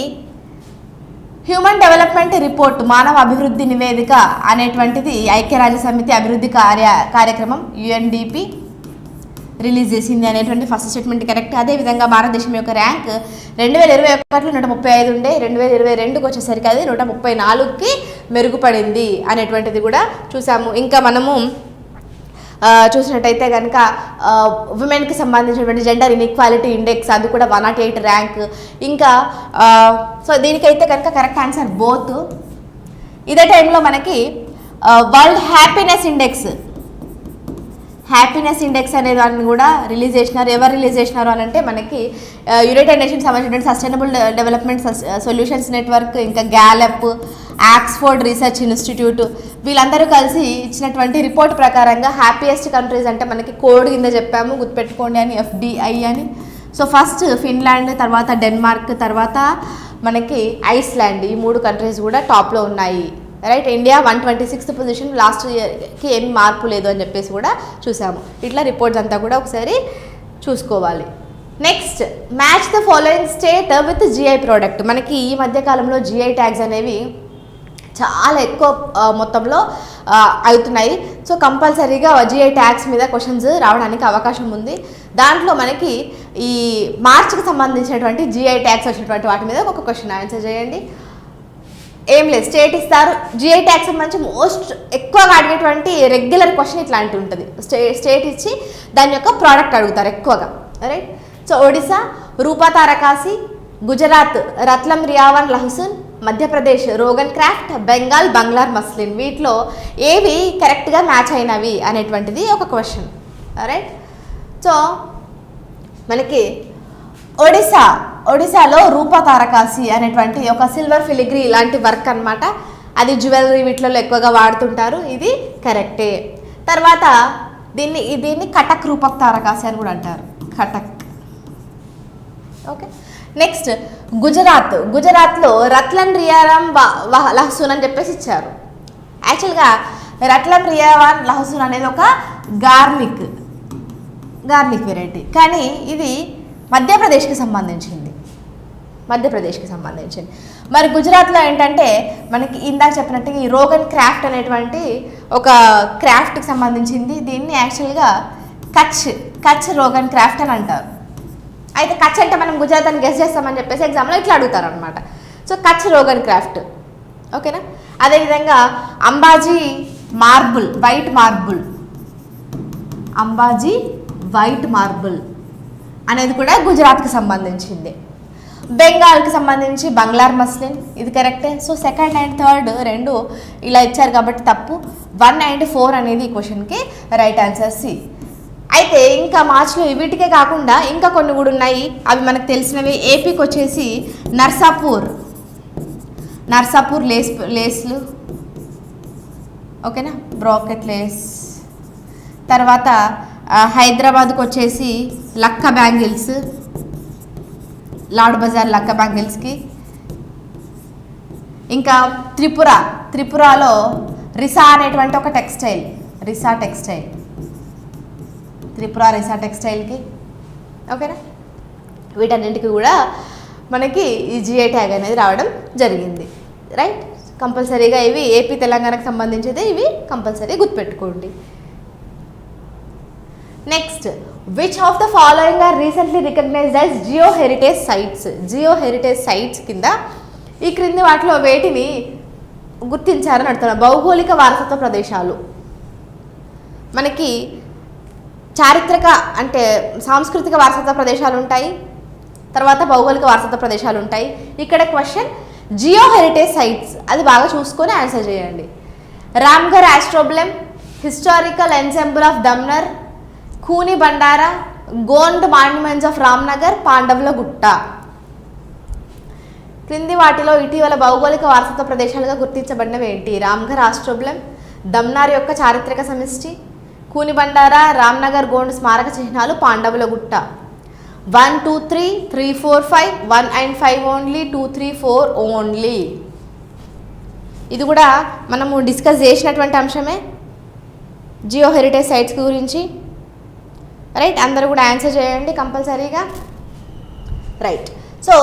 హ్యూమన్ డెవలప్మెంట్ రిపోర్ట్, మానవ అభివృద్ధి నివేదిక అనేటువంటిది ఐక్యరాజ్య సమితి అభివృద్ధి కార్యక్రమం UNDP రిలీజ్ చేసింది అనేటువంటి ఫస్ట్ స్టేట్మెంట్ కరెక్ట్. అదేవిధంగా భారతదేశం యొక్క ర్యాంక్ 2021లో 135 ఉండే, 2022కి వచ్చేసరికి అది 134కి మెరుగుపడింది అనేటువంటిది కూడా చూసాము. ఇంకా మనము చూసినట్టయితే కనుక ఉమెన్కి సంబంధించినటువంటి జెండర్ ఇన్ఈక్వాలిటీ ఇండెక్స్ అది కూడా 108 ర్యాంక్. ఇంకా సో దీనికైతే కనుక కరెక్ట్ ఆన్సర్ బోత్. ఇదే టైంలో మనకి వరల్డ్ హ్యాపీనెస్ ఇండెక్స్ అనే దాన్ని కూడా రిలీజ్ చేసినారు. ఎవరు రిలీజ్ చేసినారు అని అంటే మనకి యునైటెడ్ నేషన్స్ సంబంధించిన సస్టైనబుల్ డెవలప్మెంట్ సొల్యూషన్స్ నెట్వర్క్, ఇంకా గ్యాలప్, ఆక్స్ఫోర్డ్ రీసెర్చ్ ఇన్స్టిట్యూట్ వీళ్ళందరూ కలిసి ఇచ్చినటువంటి రిపోర్ట్ ప్రకారంగా హ్యాపీయెస్ట్ కంట్రీస్ అంటే మనకి కోడ్ కింద చెప్పాము, గుర్తుపెట్టుకోండి అని, FDI అని. సో ఫస్ట్ ఫిన్లాండ్, తర్వాత డెన్మార్క్, తర్వాత మనకి ఐస్లాండ్, ఈ 3 కంట్రీస్ కూడా టాప్లో ఉన్నాయి, right. India 126th position, last ఇయర్కి ఏమి మార్పు లేదు అని చెప్పేసి కూడా చూసాము. ఇట్లా రిపోర్ట్స్ అంతా కూడా ఒకసారి చూసుకోవాలి. Next, match the following state with GI product. మనకి ఈ మధ్యకాలంలో GI ట్యాగ్స్ అనేవి చాలా ఎక్కువ మొత్తంలో అవుతున్నాయి. సో కంపల్సరీగా GI ట్యాగ్స్ మీద క్వశ్చన్స్ రావడానికి అవకాశం ఉంది. దాంట్లో మనకి ఈ మార్చికి సంబంధించినటువంటి GI ట్యాగ్స్ వచ్చినటువంటి వాటి మీద ఒక క్వశ్చన్ ఆన్సర్ చేయండి. ఏం లేదు, స్టేట్ ఇస్తారు. GI ట్యాగ్స్ సంబంధించి మోస్ట్ ఎక్కువగా అడిగేటువంటి రెగ్యులర్ క్వశ్చన్ ఇట్లాంటి ఉంటుంది. స్టేట్ ఇచ్చి దాని యొక్క ప్రోడక్ట్ అడుగుతారు ఎక్కువగా, right. So Odisha Rupa Tarakasi, Gujarat Ratlam Riyawan Lahsun, Madhya Pradesh Rogan craft, Bengal Banglar muslin. వీటిలో ఏవి కరెక్ట్గా మ్యాచ్ అయినవి అనేటువంటిది ఒక క్వశ్చన్, రైట్. సో మనకి ఒడిశాలో రూపా తారకాసి అనేటువంటి ఒక సిల్వర్ ఫిలిగ్రీ ఇలాంటి వర్క్ అనమాట. అది జ్యువెలరీ వీటిలో ఎక్కువగా వాడుతుంటారు, ఇది కరెక్టే. తర్వాత దీన్ని కటక్ రూపక్ తారకాసి అని కూడా అంటారు, కటక్. ఓకే. నెక్స్ట్, గుజరాత్లో రత్లన్ రియారామ్ లహసున్ అని చెప్పేసి ఇచ్చారు. యాక్చువల్గా రత్లన్ రియావాన్ లహసున్ అనేది ఒక గార్లిక్ వెరైటీ, కానీ ఇది మధ్యప్రదేశ్కి సంబంధించింది. మరి గుజరాత్లో ఏంటంటే మనకి ఇందాక చెప్పినట్టు ఈ రోగన్ క్రాఫ్ట్ అనేటువంటి ఒక క్రాఫ్ట్కి సంబంధించింది. దీన్ని యాక్చువల్గా కచ్ రోగన్ క్రాఫ్ట్ అని అంటారు. అయితే కచ్ అంటే మనం గుజరాత్ అని గెస్ చేస్తామని చెప్పేసి ఎగ్జామ్లో ఇట్లా అడుగుతారు అనమాట. సో కచ్ రోగన్ క్రాఫ్ట్, ఓకేనా. అదేవిధంగా అంబాజీ వైట్ మార్బుల్ అనేది కూడా గుజరాత్కి సంబంధించింది. బెంగాల్కి సంబంధించి బంగ్లార్ మస్లిన్, ఇది కరెక్టే. సో సెకండ్ అండ్ థర్డ్ రెండు ఇలా ఇచ్చారు కాబట్టి తప్పు. 1 and 4 అనేది ఈ క్వశ్చన్కి రైట్ ఆన్సర్ సి. అయితే ఇంకా మార్చిలో వీటికే కాకుండా ఇంకా కొన్ని కూడా ఉన్నాయి, అవి మనకు తెలిసినవి. ఏపీకి వచ్చేసి నర్సాపూర్ లేస్లు, ఓకేనా, బ్రాకెట్ లేస్. తర్వాత హైదరాబాద్కి వచ్చేసి లక్క బ్యాంగిల్స్, లాడ్ బజార్ లక్క బ్యాంగిల్స్కి. ఇంకా త్రిపురలో రిసా అనేటువంటి ఒక టెక్స్టైల్, త్రిపుర రిసా టెక్స్టైల్కి, ఓకేనా. వీటన్నింటికి కూడా మనకి ఈ GI ట్యాగ్ అనేది రావడం జరిగింది, రైట్. కంపల్సరీగా ఇవి ఏపీ తెలంగాణకు సంబంధించితే ఇవి కంపల్సరీ గుర్తుపెట్టుకోండి. Next, which of the following are recently recognised as geo heritage sites. Geo heritage sites కింద ఈ క్రింది వాటిలో వేటిని గుర్తించారని అడుగుతున్నారు. భౌగోళిక వారసత్వ ప్రదేశాలు, మనకి చారిత్రక అంటే సాంస్కృతిక వారసత్వ ప్రదేశాలు ఉంటాయి, తర్వాత భౌగోళిక వారసత్వ ప్రదేశాలు ఉంటాయి. ఇక్కడ క్వశ్చన్ జియో హెరిటేజ్ సైట్స్, అది బాగా చూసుకొని ఆన్సర్ చేయండి. Ramgarh astrobleme, historical ensemble of Dhamnar, Khooni Bhandara, Gond monuments of Ramnagar, పాండవుల గుట్ట. క్రింది వాటిలో ఇటీవల భౌగోళిక వారసత్వ ప్రదేశాలుగా గుర్తించబడినవి ఏంటి? రామ్ఘర్ ఆస్ట్రోబ్లెమ్, దమ్నార్ యొక్క చారిత్రక సమిష్టి, ఖూని బండారా, రామ్నగర్ గోండ్ స్మారక చిహ్నాలు, పాండవుల గుట్ట. 1 2 3 3 4 5 1 and 5 ఓన్లీ, 2 3 4 ఓన్లీ. ఇది కూడా మనము డిస్కస్ చేసినటువంటి అంశమే జియో హెరిటేజ్ సైట్స్ గురించి. రైట్, అందరూ కూడా ఆన్సర్ చేయండి కంపల్సరీగా. Right, so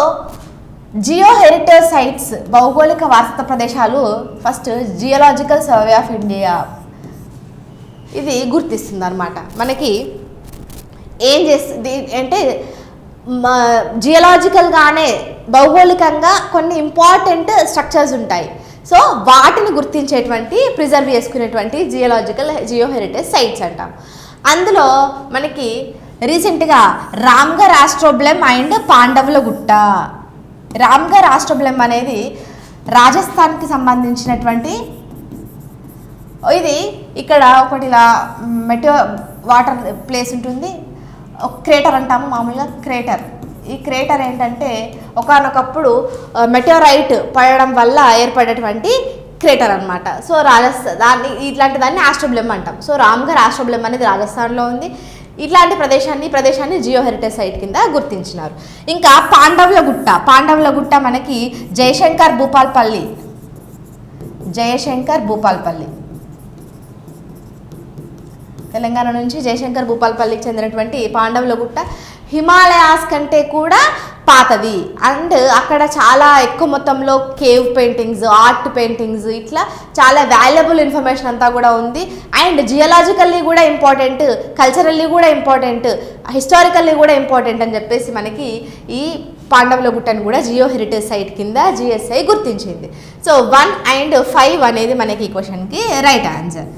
geo heritage sites భౌగోళిక వారసత్వ ప్రదేశాలు first geological survey of India ఇది గుర్తిస్తుంది అనమాట. మనకి ఏం చేస్తుంది అంటే జియోలాజికల్గానే భౌగోళికంగా కొన్ని ఇంపార్టెంట్ స్ట్రక్చర్స్ ఉంటాయి. సో వాటిని గుర్తించేటువంటి ప్రిజర్వ్ చేసుకునేటువంటి జియో హెరిటేజ్ సైట్స్ అంటాం. అందులో మనకి రీసెంట్గా రామ్ఘర్ ఆస్ట్రోబ్లెమ్ అండ్ పాండవుల గుట్ట. రామ్ఘర్ ఆస్ట్రోబ్లెమ్ అనేది రాజస్థాన్కి సంబంధించినటువంటి ఇది. ఇక్కడ ఒకటి ఇలా వాటర్ ప్లేస్ ఉంటుంది, క్రేటర్ అంటాము మామూలుగా క్రేటర్. ఈ క్రేటర్ ఏంటంటే ఒకానొకప్పుడు మెటోరైట్ పడడం వల్ల ఏర్పడేటువంటి క్రేటర్ అనమాట. సో రాజస్థాన్ ఇట్లాంటి దాన్ని ఆస్ట్రోబ్లెమ్ అంటాం. సో రామ్ఘర్ ఆస్ట్రోబ్లెమ్ అనేది రాజస్థాన్లో ఉంది. ఇట్లాంటి ప్రదేశాన్ని జియో హెరిటేజ్ సైట్ కింద గుర్తించినారు. ఇంకా పాండవుల గుట్ట మనకి జయశంకర్ భూపాల్పల్లి తెలంగాణ నుంచి జయశంకర్ భూపాల్పల్లికి చెందినటువంటి పాండవుల గుట్ట హిమాలయాస్ కంటే కూడా పాతది. అండ్ అక్కడ చాలా ఎక్కువ మొత్తంలో కేవ్ పెయింటింగ్స్, ఆర్ట్ పెయింటింగ్స్, ఇట్లా చాలా వాల్యుబుల్ ఇన్ఫర్మేషన్ అంతా కూడా ఉంది. అండ్ జియోలాజికల్లీ కూడా ఇంపార్టెంట్, కల్చరల్లీ కూడా ఇంపార్టెంట్, హిస్టారికల్లీ కూడా ఇంపార్టెంట్ అని చెప్పేసి మనకి ఈ పాండవుల గుట్టను కూడా జియో హెరిటేజ్ సైట్ కింద జిఎస్ఐ గుర్తించింది. సో 1 and 5 అనేది మనకి ఈ క్వశ్చన్కి రైట్ ఆన్సర్.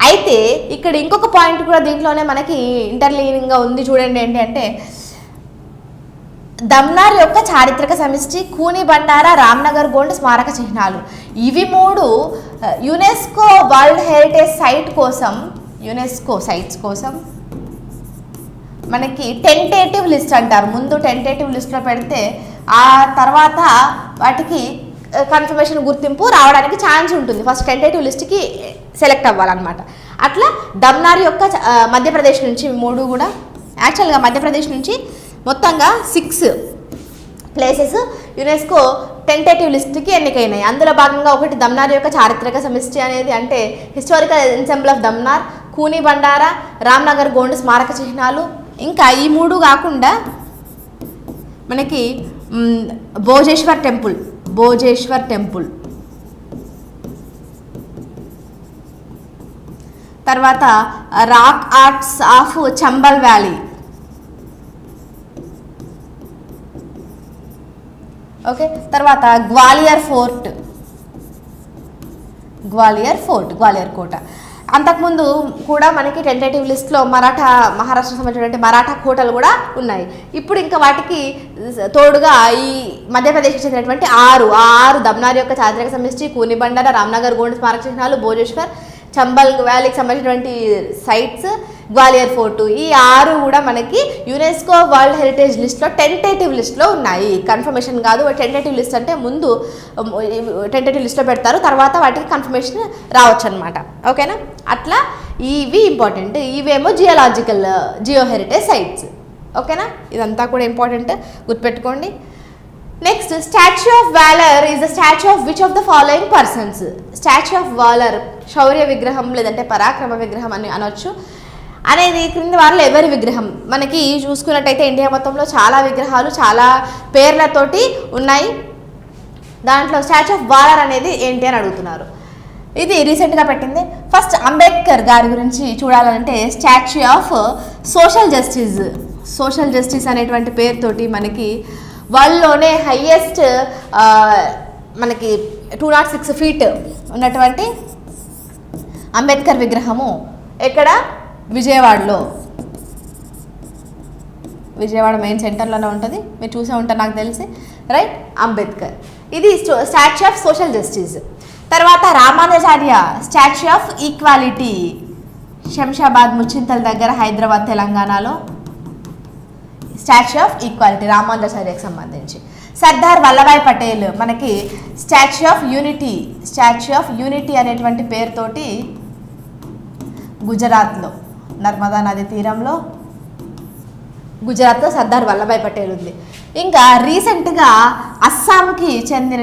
అయితే ఇక్కడ ఇంకొక పాయింట్ కూడా దీంట్లోనే మనకి ఇంటర్లీనింగ్గా ఉంది చూడండి. ఏంటి అంటే దమ్నార్ యొక్క చారిత్రక సమిష్టి, ఖూని బండారా, రామ్నగర్ గోల్డ్ స్మారక చిహ్నాలు. ఇవి 3 యునెస్కో వరల్డ్ హెరిటేజ్ సైట్స్ కోసం మనకి టెంటేటివ్ లిస్ట్ అంటారు. ముందు టెంటేటివ్ లిస్ట్లో పెడితే ఆ తర్వాత వాటికి కన్ఫర్మేషన్ గుర్తింపు రావడానికి ఛాన్స్ ఉంటుంది. ఫస్ట్ టెంటేటివ్ లిస్ట్కి సెలెక్ట్ అవ్వాలన్నమాట. అట్లా దమ్నార్ యొక్క మధ్యప్రదేశ్ నుంచి 3 కూడా యాక్చువల్గా మధ్యప్రదేశ్ నుంచి మొత్తంగా 6 ప్లేసెస్ యునెస్కో టెంటేటివ్ లిస్ట్కి ఎన్నికైనాయి. అందులో భాగంగా ఒకటి దమ్నార్ యొక్క చారిత్రక సమిష్టి అనేది అంటే historical ensemble of Dhamnar, Khooni Bhandara, Ramnagar Gond స్మారక చిహ్నాలు. ఇంకా ఈ 3 కాకుండా మనకి భోజేశ్వర్ టెంపుల్, తర్వాత rock arts of Chambal valley, okay, తర్వాత గ్వాలియర్ కోట. అంతకుముందు కూడా మనకి టెంటేటివ్ లిస్ట్లో మహారాష్ట్ర సంబంధించినటువంటి మరాఠా కోటలు కూడా ఉన్నాయి. ఇప్పుడు ఇంకా వాటికి తోడుగా ఈ మధ్యప్రదేశ్కి చెందినటువంటి 6 దమ్నార్ యొక్క చారిత్రక సమిష్టి, ఖూని బండారా, రామ్నగర్ గోండ్ స్మారక చిహ్నాలు, భోజేశ్వర్, చంబల్ వ్యాలీకి సంబంధించినటువంటి సైట్స్, గ్వాలియర్ ఫోర్ట్, ఈ 6 కూడా మనకి యునెస్కో వరల్డ్ హెరిటేజ్ లిస్ట్లో టెంటేటివ్ లిస్ట్లో ఉన్నాయి. కన్ఫర్మేషన్ కాదు. టెంటేటివ్ లిస్ట్ అంటే ముందు టెంటేటివ్ లిస్ట్లో పెడతారు, తర్వాత వాటికి కన్ఫర్మేషన్ రావచ్చు అనమాట. ఓకేనా? అట్లా ఇవి ఇంపార్టెంట్. ఇవేమో జియో హెరిటేజ్ సైట్స్. ఓకేనా? ఇదంతా కూడా ఇంపార్టెంట్, గుర్తుపెట్టుకోండి. Next, statue of valour is the statue of which of the following persons. Statue of valour శౌర్య విగ్రహం లేదంటే పరాక్రమ విగ్రహం అని అనొచ్చు. అనేది క్రింది వారిలో ఎవరి విగ్రహం? మనకి చూసుకున్నట్టయితే ఇండియా మొత్తంలో చాలా విగ్రహాలు చాలా పేర్లతోటి ఉన్నాయి. దాంట్లో స్టాచ్యూ ఆఫ్ వాలర్ అనేది ఏంటి అని అడుగుతున్నారు. ఇది రీసెంట్గా పెట్టింది. ఫస్ట్ అంబేద్కర్ గారి గురించి చూడాలంటే స్టాచ్యూ ఆఫ్ సోషల్ జస్టిస్ అనేటువంటి పేరుతోటి మనకి వరల్డ్లోనే హైయెస్ట్ మనకి 206 ఫీట్ ఉన్నటువంటి అంబేద్కర్ విగ్రహము ఎక్కడ, విజయవాడ మెయిన్ సెంటర్లోనే ఉంటుంది. మీరు చూసే ఉంటారు నాకు తెలిసి, రైట్. అంబేద్కర్, ఇది స్టాచ్యూ ఆఫ్ సోషల్ జస్టిస్. తర్వాత Ramanujacharya statue of equality, Shamshabad ముచ్చింతల దగ్గర, హైదరాబాద్, తెలంగాణలో స్టాచ్యూ ఆఫ్ ఈక్వాలిటీ రామానుజాచార్యకి సంబంధించి. సర్దార్ వల్లభాయ్ పటేల్ మనకి స్టాచ్యూ ఆఫ్ యూనిటీ అనేటువంటి పేరుతోటి గుజరాత్లో, నర్మదా నది తీరంలో గుజరాత్లో సర్దార్ వల్లభాయ్ పటేల్ ఉంది. ఇంకా రీసెంట్గా అస్సాంకి చెందిన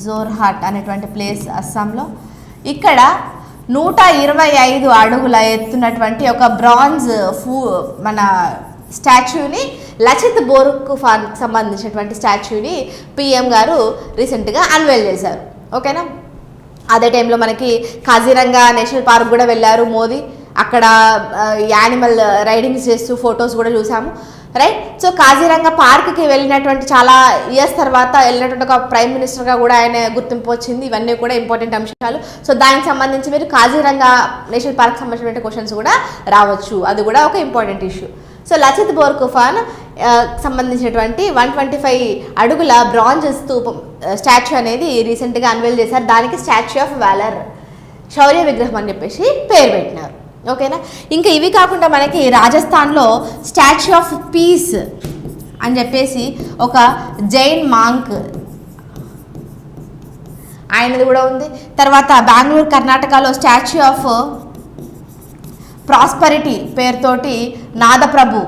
జోర్హాట్ అనేటువంటి ప్లేస్ అస్సాంలో, ఇక్కడ 125 అడుగుల ఎత్తున్నటువంటి ఒక బ్రాంజ్ మన స్టాచ్యూని, లచిత్ బోర్ఫుకన్కి సంబంధించినటువంటి స్టాచ్యూని పిఎం గారు రీసెంట్గా అన్వెయిల్ చేశారు. ఓకేనా. అదే టైంలో మనకి కాజీరంగా నేషనల్ పార్క్ కూడా వెళ్ళారు మోదీ. అక్కడ యానిమల్ రైడింగ్స్ చేస్తూ ఫొటోస్ కూడా చూసాము, రైట్. సో కాజీరంగా పార్క్కి వెళ్ళినటువంటి చాలా ఇయర్స్ తర్వాత వెళ్ళినటువంటి ఒక ప్రైమ్ మినిస్టర్గా కూడా ఆయన గుర్తింపు వచ్చింది. ఇవన్నీ కూడా ఇంపార్టెంట్ అంశాలు. సో దానికి సంబంధించి మీరు కాజీరంగా నేషనల్ పార్క్ సంబంధించిన క్వశ్చన్స్ కూడా రావచ్చు, అది కూడా ఒక important issue. So Lachit Borphukan సంబంధించినటువంటి 125 అడుగుల బ్రాంజ్ స్తూపం స్టాచ్యూ అనేది రీసెంట్గా అన్వెయిల్ చేశారు. దానికి స్టాచ్యూ ఆఫ్ వాలర్, శౌర్య విగ్రహం అని చెప్పేసి పేరు పెట్టినారు. ఓకేనా. ఇంకా ఇవి కాకుండా మనకి రాజస్థాన్లో స్టాచ్యూ ఆఫ్ పీస్ అని చెప్పేసి ఒక జైన్ మాంక్ ఆయనది కూడా ఉంది. తర్వాత బెంగళూరు కర్ణాటకలో స్టాచ్యూ ఆఫ్ ప్రాస్పరిటీ పేరుతోటి నాదప్రభు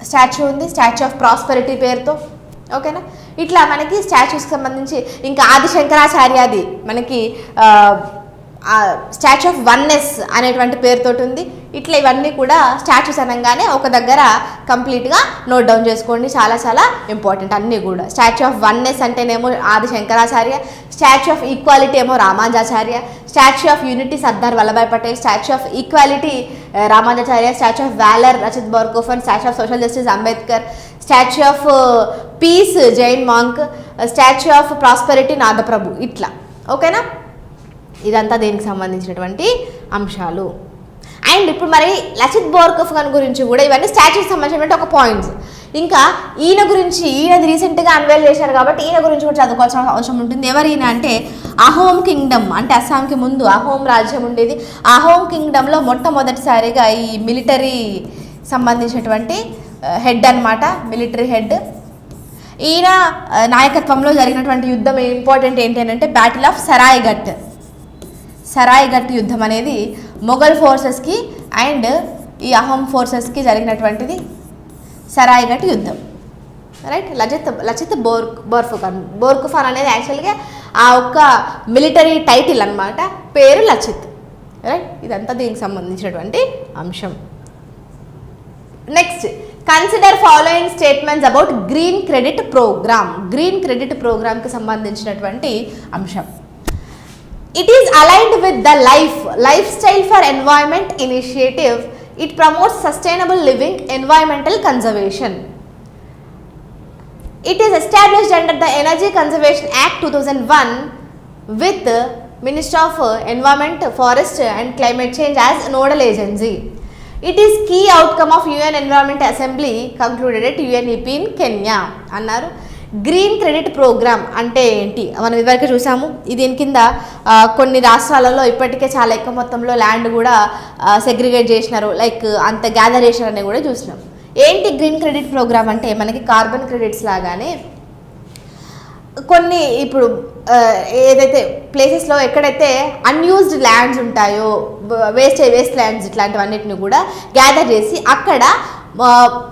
స్టాచ్యూ ఉంది, స్టాచ్యూ ఆఫ్ ప్రాస్పరిటీ పేరుతో. ఓకేనా. ఇట్లా మనకి స్టాచ్యూస్కి సంబంధించి ఇంకా ఆదిశంకరాచార్యది మనకి స్టాచ్యూ ఆఫ్ వన్నెస్ అనేటువంటి పేరుతోటి ఉంది. ఇట్లా ఇవన్నీ కూడా స్టాచ్యూస్ అనగానే ఒక దగ్గర కంప్లీట్గా నోట్ డౌన్ చేసుకోండి, చాలా చాలా ఇంపార్టెంట్ అన్నీ కూడా. స్టాచ్యూ ఆఫ్ వన్నెస్ అంటేనేమో ఆదిశంకరాచార్య, స్టాచ్యూ ఆఫ్ ఈక్వాలిటీ ఏమో Ramanujacharya, statue of unity Sardar Vallabhbhai Patel, statue of equality Ramanujacharya, statue of Waller Lachit Borphukan, statue of social justice Ambedkar, statue of piece Jain monk, statue of prosperity Nadaprabhu. ఇట్లా. ఓకేనా. ఇదంతా దీనికి సంబంధించినటువంటి అంశాలు. అండ్ ఇప్పుడు మరి లచిత్ బోర్ఫుకన్ గురించి కూడా ఇవన్నీ స్టాచ్యూకి సంబంధించినటువంటి ఒక పాయింట్స్. ఇంకా ఈయనది రీసెంట్గా అన్వెయిల్ చేశారు కాబట్టి ఈయన గురించి కూడా చదువుకోవాల్సిన అవసరం ఉంటుంది. ఎవరైనా అంటే అహోమ్ కింగ్డమ్, అంటే అస్సాంకి ముందు అహోమ్ రాజ్యం ఉండేది. అహోమ్ కింగ్డమ్లో మొట్టమొదటిసారిగా ఈ మిలిటరీ సంబంధించినటువంటి హెడ్ అన్నమాట, మిలిటరీ హెడ్. ఈయన నాయకత్వంలో జరిగినటువంటి యుద్ధం ఇంపార్టెంట్ ఏంటి అంటే బ్యాటిల్ ఆఫ్ సరాయ్ఘట్ యుద్ధం అనేది మొఘల్ ఫోర్సెస్కి అండ్ ఈ అహోమ్ ఫోర్సెస్కి జరిగినటువంటిది సరాయ్ఘట్ యుద్ధం, రైట్. లచిత్ బోర్ఫుకన్ అనేది యాక్చువల్గా ఆ ఒక్క మిలిటరీ టైటిల్ అన్నమాట, పేరు లచిత్, రైట్. ఇదంతా దీనికి సంబంధించినటువంటి అంశం. Next, consider following statements about green credit ప్రోగ్రామ్కి సంబంధించినటువంటి అంశం. It is aligned with the lifestyle for environment initiative. It promotes sustainable living, environmental conservation. It is established under the Energy Conservation Act 2001 with Minister of Environment, Forest and Climate Change as nodal agency. It is key outcome of UN Environment Assembly concluded at UNEP in Kenya అన్నారు. Green credit programme అంటే ఏంటి మనం ఇదివరకు చూసాము. దీని కింద కొన్ని రాష్ట్రాలలో ఇప్పటికే చాలా ఎక్కువ మొత్తంలో ల్యాండ్ కూడా సెగ్రిగేట్ చేసినారు, లైక్ అంత గ్యాదర్ చేసినారని కూడా చూసినాం. ఏంటి గ్రీన్ క్రెడిట్ ప్రోగ్రామ్ అంటే మనకి కార్బన్ క్రెడిట్స్ లాగానే కొన్ని ఇప్పుడు ఏదైతే ప్లేసెస్లో ఎక్కడైతే అన్యూజ్డ్ ల్యాండ్స్ ఉంటాయో, వేస్ట్ ల్యాండ్స్ ఇట్లాంటివన్నిటిని కూడా గ్యాదర్ చేసి అక్కడ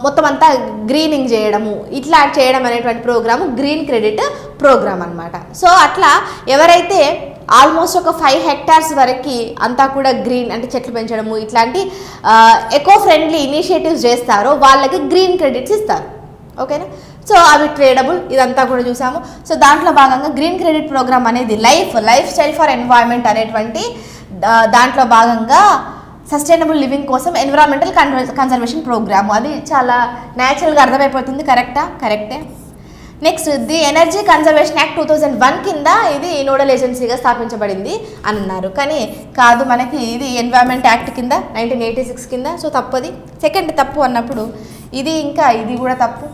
మొత్తం అంతా గ్రీనింగ్ చేయడము, ఇట్లా చేయడం అనేటువంటి ప్రోగ్రాము గ్రీన్ క్రెడిట్ ప్రోగ్రామ్ అనమాట. సో అట్లా ఎవరైతే ఆల్మోస్ట్ ఒక 5 హెక్టార్స్ వరకు అంతా కూడా గ్రీన్ అంటే చెట్లు పెంచడము ఇట్లాంటి ఎకో ఫ్రెండ్లీ ఇనిషియేటివ్స్ చేస్తారో వాళ్ళకి గ్రీన్ క్రెడిట్స్ ఇస్తారు. ఓకేనా. సో అవి ట్రేడబుల్, ఇదంతా కూడా చూసాము. సో దాంట్లో భాగంగా గ్రీన్ క్రెడిట్ ప్రోగ్రామ్ అనేది లైఫ్ స్టైల్ ఫర్ ఎన్వైరన్మెంట్ అనేటువంటి దాంట్లో భాగంగా సస్టైనబుల్ లివింగ్ కోసం ఎన్విరాన్మెంటల్ కన్జర్వేషన్ ప్రోగ్రాము, అది చాలా న్యాచురల్గా అర్థమైపోతుంది. కరెక్టే. Next the energy conservation act 2001 కింద ఇది నోడల్ ఏజెన్సీగా స్థాపించబడింది అని అన్నారు. కానీ కాదు, మనకి ఇది ఎన్విరాన్మెంట్ యాక్ట్ కింద 1986 కింద. సో తప్పది. సెకండ్ తప్పు అన్నప్పుడు ఇది కూడా తప్పు.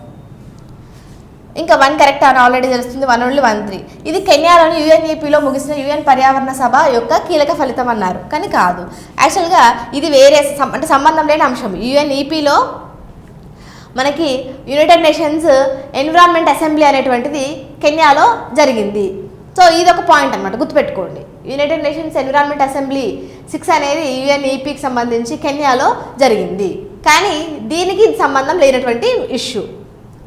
ఇంకా 1 కరెక్ట్ అని ఆల్రెడీ తెలుస్తుంది. 1 ఓన్లీ 1 3. ఇది కెన్యాలోని UNEPలో ముగిసిన UN పర్యావరణ సభ యొక్క కీలక ఫలితం అన్నారు. కానీ కాదు, యాక్చువల్గా ఇది వేరే అంటే సంబంధం లేని అంశం. UNEPలో మనకి యునైటెడ్ నేషన్స్ ఎన్విరాన్మెంట్ అసెంబ్లీ అనేటువంటిది కెన్యాలో జరిగింది. సో ఇది ఒక పాయింట్ అనమాట, గుర్తుపెట్టుకోండి. యునైటెడ్ నేషన్స్ ఎన్విరాన్మెంట్ అసెంబ్లీ 6 అనేది UNEPకి సంబంధించి కెన్యాలో జరిగింది. కానీ దీనికి సంబంధం లేనటువంటి ఇష్యూ.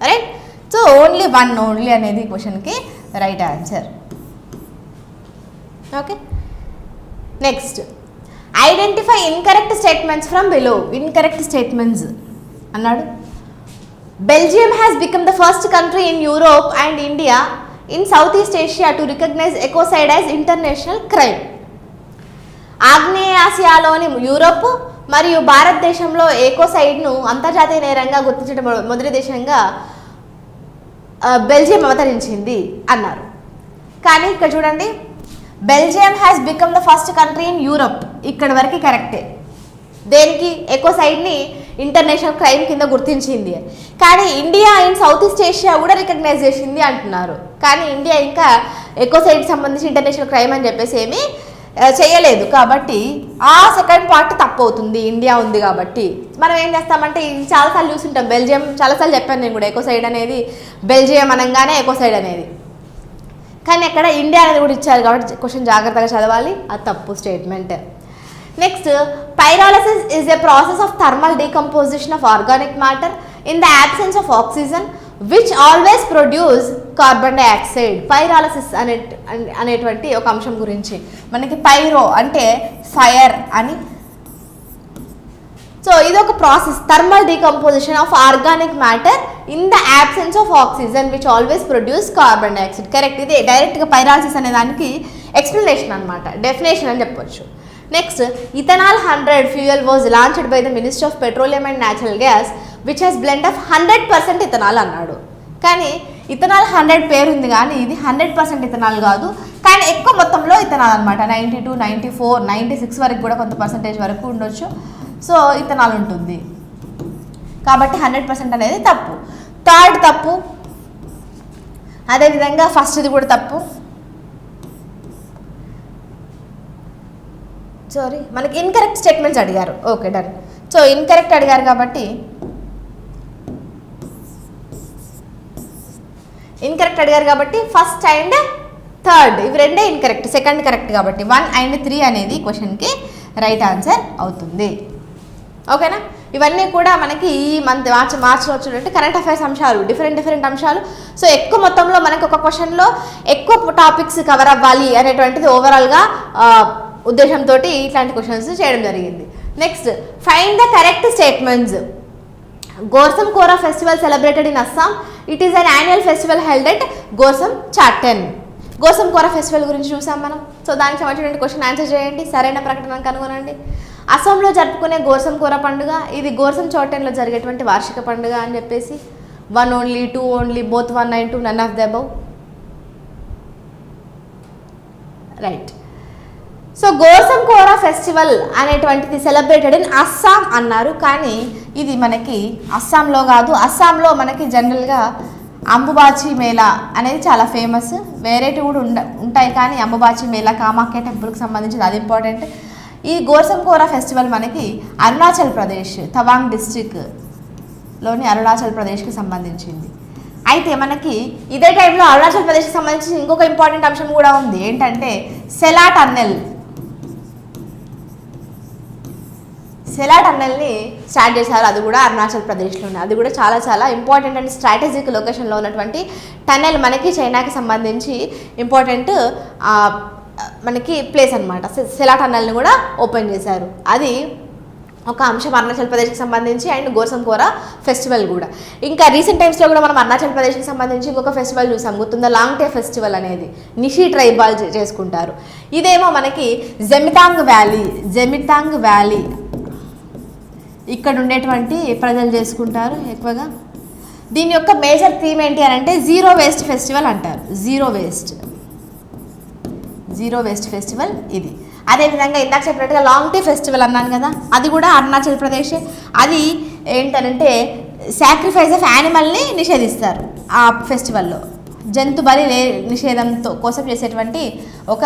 రైట్. సో ఓన్లీ 1 అనేది క్వశ్చన్కి right answer. Okay. Next identify incorrect statements from below. Incorrect statements అన్నాడు. Belgium has become the first country in Europe and India in Southeast Asia to recognize ecocide as international crime. ఆగ్నేయాసియాలోని Europe మరియు భారతదేశంలో ఎకోసైడ్ను అంతర్జాతీయ నేరంగా గుర్తించడం మొదటి దేశంగా Belgium అవతరించింది అన్నారు. కానీ ఇక్కడ చూడండి, Belgium has become the first country in Europe, ఇక్కడ వరకు కరెక్టే. దేనికి? ఎకోసైడ్ని ఇంటర్నేషనల్ క్రైమ్ కింద గుర్తించింది. కానీ India and south east Asia కూడా రికగ్నైజ్ చేసింది అంటున్నారు. కానీ ఇండియా ఇంకా ఎకోసైడ్ సంబంధించి ఇంటర్నేషనల్ క్రైమ్ అని చెప్పేసి ఏమీ చేయలేదు. కాబట్టి ఆ సెకండ్ పార్ట్ తప్పు అవుతుంది, ఇండియా ఉంది కాబట్టి. మనం ఏం చేస్తామంటే చాలాసార్లు చూస్తుంటాం, బెల్జియం చాలాసార్లు చెప్పాను నేను కూడా, ఎకోసైడ్ అనేది బెల్జియం అనగానే ఎకోసైడ్ అనేది. కానీ అక్కడ ఇండియా అనేది కూడా ఇచ్చారు కాబట్టి క్వశ్చన్ జాగ్రత్తగా చదవాలి. అది తప్పు statement. Next, pyrolysis is a process of thermal decomposition of organic matter in the absence of oxygen which always produce carbon dioxide. pyrolysis అనేటువంటి ఒక అంశం గురించి మనకి పైరో అంటే ఫైర్ అని. సో ఇది ఒక process, thermal decomposition of organic matter in the absence of oxygen which always produce carbon dioxide. Correct. ఇది డైరెక్ట్గా పైరాలసిస్ అనే దానికి ఎక్స్ప్లెనేషన్ అనమాట, డెఫినేషన్ అని చెప్పొచ్చు. Next, ethanol 100 fuel was launched by the ministry of petroleum and natural gas which has blend of 100% ethanol అన్నాడు. కానీ ethanol 100 పేరు ఉంది, కానీ ఇది 100% ఇథనాల్ కాదు. కానీ ఎక్కువ మొత్తంలో ఇథనాల్ అనమాట, 92, 94, 96 వరకు కూడా కొంత పర్సంటేజ్ వరకు ఉండొచ్చు. సో ఇథనాల్ ఉంటుంది కాబట్టి 100% అనేది తప్పు. థర్డ్ తప్పు. అదేవిధంగా ఫస్ట్ది కూడా తప్పు. సారీ, మనకి ఇన్కరెక్ట్ స్టేట్మెంట్స్ అడిగారు. Okay, done. సో ఇన్కరెక్ట్ అడిగారు కాబట్టి ఫస్ట్ అండ్ థర్డ్ ఇవి రెండే ఇన్కరెక్ట్, సెకండ్ కరెక్ట్ కాబట్టి 1 and 3 అనేది క్వశ్చన్కి రైట్ ఆన్సర్ అవుతుంది. ఓకేనా? ఇవన్నీ కూడా మనకి ఈ మంత్ మార్చిలో వచ్చినట్టు కరెంట్ అఫైర్స్ అంశాలు, డిఫరెంట్ అంశాలు. సో ఎక్కువ మొత్తంలో మనకి ఒక క్వశ్చన్లో ఎక్కువ టాపిక్స్ కవర్ అవ్వాలి అనేటువంటిది ఓవరాల్గా ఉద్దేశంతో ఇట్లాంటి క్వశ్చన్స్ చేయడం జరిగింది. Next, find the correct statements. Gorsam Kora festival celebrated in Assam. It is an annual festival held at Gorsam Chorten. Gorsam Kora festival గురించి చూసాం మనం. సో దానికి సంబంధించిన క్వశ్చన్ ఆన్సర్ చేయండి, సరైన ప్రకటన కనుగొనండి. అస్సాంలో జరుపుకునే గోర్సం కోరా పండుగ, ఇది గోర్సం చౌటెన్లో జరిగేటువంటి వార్షిక పండుగ అని చెప్పేసి 1 only, 2 only, both 1 and 2, none of the above. Right. So Gorsam Kora festival అనేటువంటిది సెలబ్రేటెడ్ ఇన్ అస్సాం అన్నారు. కానీ ఇది మనకి అస్సాంలో కాదు. అస్సాంలో మనకి జనరల్గా అంబుబాచి మేళా అనేది చాలా ఫేమస్. వేరేటి కూడా ఉంటాయి, కానీ అంబుబాచి మేళా కామాఖ్య టెంపుల్కి సంబంధించింది, అది ఇంపార్టెంట్. ఈ గోర్సం కోరా ఫెస్టివల్ మనకి అరుణాచల్ ప్రదేశ్, తవాంగ్ డిస్ట్రిక్ట్లోని అరుణాచల్ ప్రదేశ్కి సంబంధించింది. అయితే మనకి ఇదే టైంలో అరుణాచల్ ప్రదేశ్కి సంబంధించి ఇంకొక ఇంపార్టెంట్ అంశం కూడా ఉంది. ఏంటంటే సెలా టన్నెల్ని స్టార్ట్ చేశారు. అది కూడా అరుణాచల్ ప్రదేశ్లోనే. అది కూడా చాలా ఇంపార్టెంట్ అండ్ స్ట్రాటజిక్ లొకేషన్లో ఉన్నటువంటి టన్నెల్, మనకి చైనాకి సంబంధించి ఇంపార్టెంట్ మనకి ప్లేస్ అనమాట. సెలా టన్నెల్ని కూడా ఓపెన్ చేశారు. అది ఒక అంశం అరుణాచల్ ప్రదేశ్కి సంబంధించి అండ్ గోర్సంకోర ఫెస్టివల్ కూడా. ఇంకా రీసెంట్ టైమ్స్లో కూడా మనం అరుణాచల్ ప్రదేశ్కి సంబంధించి ఇంకొక ఫెస్టివల్ చూసాం, గుర్తుందా, లాంగ్ టే ఫెస్టివల్ అనేది నిషి ట్రైబ్ వాళ్ళు చేసుకుంటారు. ఇదేమో మనకి జెమితాంగ్ వ్యాలీ ఇక్కడ ఉండేటువంటి ప్రజలు చేసుకుంటారు ఎక్కువగా. దీని యొక్క మేజర్ థీమ్ ఏంటి అని అంటే జీరో వేస్ట్ ఫెస్టివల్ అంటారు. జీరో వేస్ట్ ఫెస్టివల్ ఇది. అదేవిధంగా ఇందాక చెప్పినట్టుగా లాంగ్ టే ఫెస్టివల్ అన్నాను కదా, అది కూడా అరుణాచల్ ప్రదేశ్. అది ఏంటంటే సాక్రిఫైస్ ఆఫ్ యానిమల్ని నిషేధిస్తారు ఆ ఫెస్టివల్లో. జంతు బలి నిషేధంతో కోసం చేసేటువంటి ఒక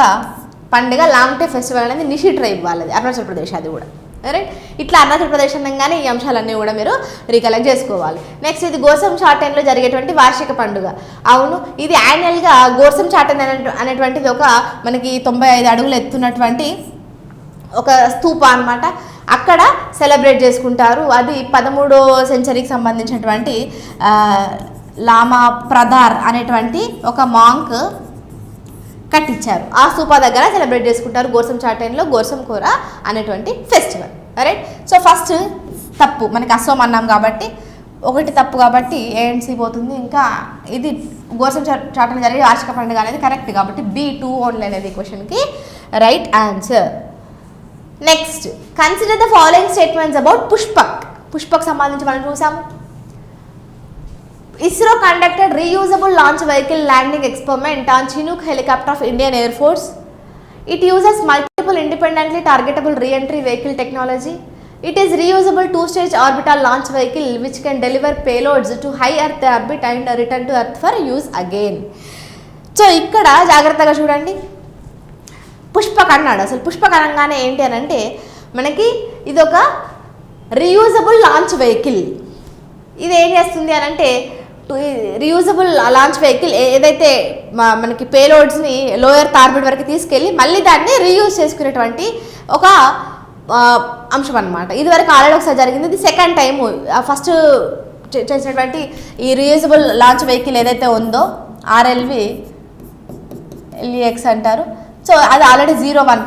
పండుగ లాంగ్ టే ఫెస్టివల్ అనేది నిషి ట్రైబ్ వాళ్ళది, అరుణాచల్ ప్రదేశ్ అది కూడా. రైట్, ఇట్లా అరుణాచల్ ప్రదేశ్ అనగానే ఈ అంశాలన్నీ కూడా మీరు రికలెక్ట్ చేసుకోవాలి. నెక్స్ట్ ఇది గోర్సం చాటెన్లో జరిగేటువంటి వార్షిక పండుగ. అవును, ఇది యాన్యువల్గా గోర్సం చాటెన్ అనేటువంటిది ఒక మనకి 95 అడుగులు ఎత్తున్నటువంటి ఒక స్తూప అనమాట. అక్కడ సెలబ్రేట్ చేసుకుంటారు. అది 13వ సెంచరీకి సంబంధించినటువంటి లామా ప్రదార్ అనేటువంటి ఒక మాంక్ కట్టించారు. ఆ స్తూపా దగ్గర సెలబ్రేట్ చేసుకుంటారు గోర్సం చాటెన్లో గోర్సంకోర అనేటువంటి ఫెస్టివల్. రైట్, సో ఫస్ట్ తప్పు మనకి అస్సోం అన్నాం కాబట్టి ఒకటి తప్పు కాబట్టి ఏఎన్సీ పోతుంది. ఇంకా ఇది గోర్సం చాటెన్ జరిగే వార్షిక పండుగ అనేది కరెక్ట్ కాబట్టి B2 ఓన్లీ అనేది క్వశ్చన్కి right answer. Next, consider the following statements about Pushpak సంబంధించి మనం చూసాము. ISRO conducted reusable launch vehicle landing experiment on Chinook helicopter of Indian Air Force. It uses multiple independently targetable re-entry vehicle technology. It is reusable two-stage orbital launch vehicle which can deliver payloads to high Earth orbit and return to Earth for use again. So ఇక్కడ జాగ్రత్తగా చూడండి, పుష్పక్ అన్నాడు. అసలు పుష్పక్ అనగానే ఏంటి అని అంటే మనకి ఇదొక రీయూజబుల్ లాంచ్ వెహికల్. ఇది ఏం చేస్తుంది అని అంటే రీయూజబుల్ లాంచ్ వెహికల్ ఏదైతే మనకి పేలోడ్స్ని లోయర్ ఆర్బిట్ వరకు తీసుకెళ్ళి మళ్ళీ దాన్ని రీయూజ్ చేసుకునేటువంటి ఒక అంశం అనమాట. ఇది వరకు ఆల్రెడీ ఒకసారి జరిగింది, ఇది సెకండ్ టైము. ఫస్ట్ చేసినటువంటి ఈ రీయూజబుల్ లాంచ్ వెహికల్ ఏదైతే ఉందో RLV-LEX అంటారు. సో అది ఆల్రెడీ 01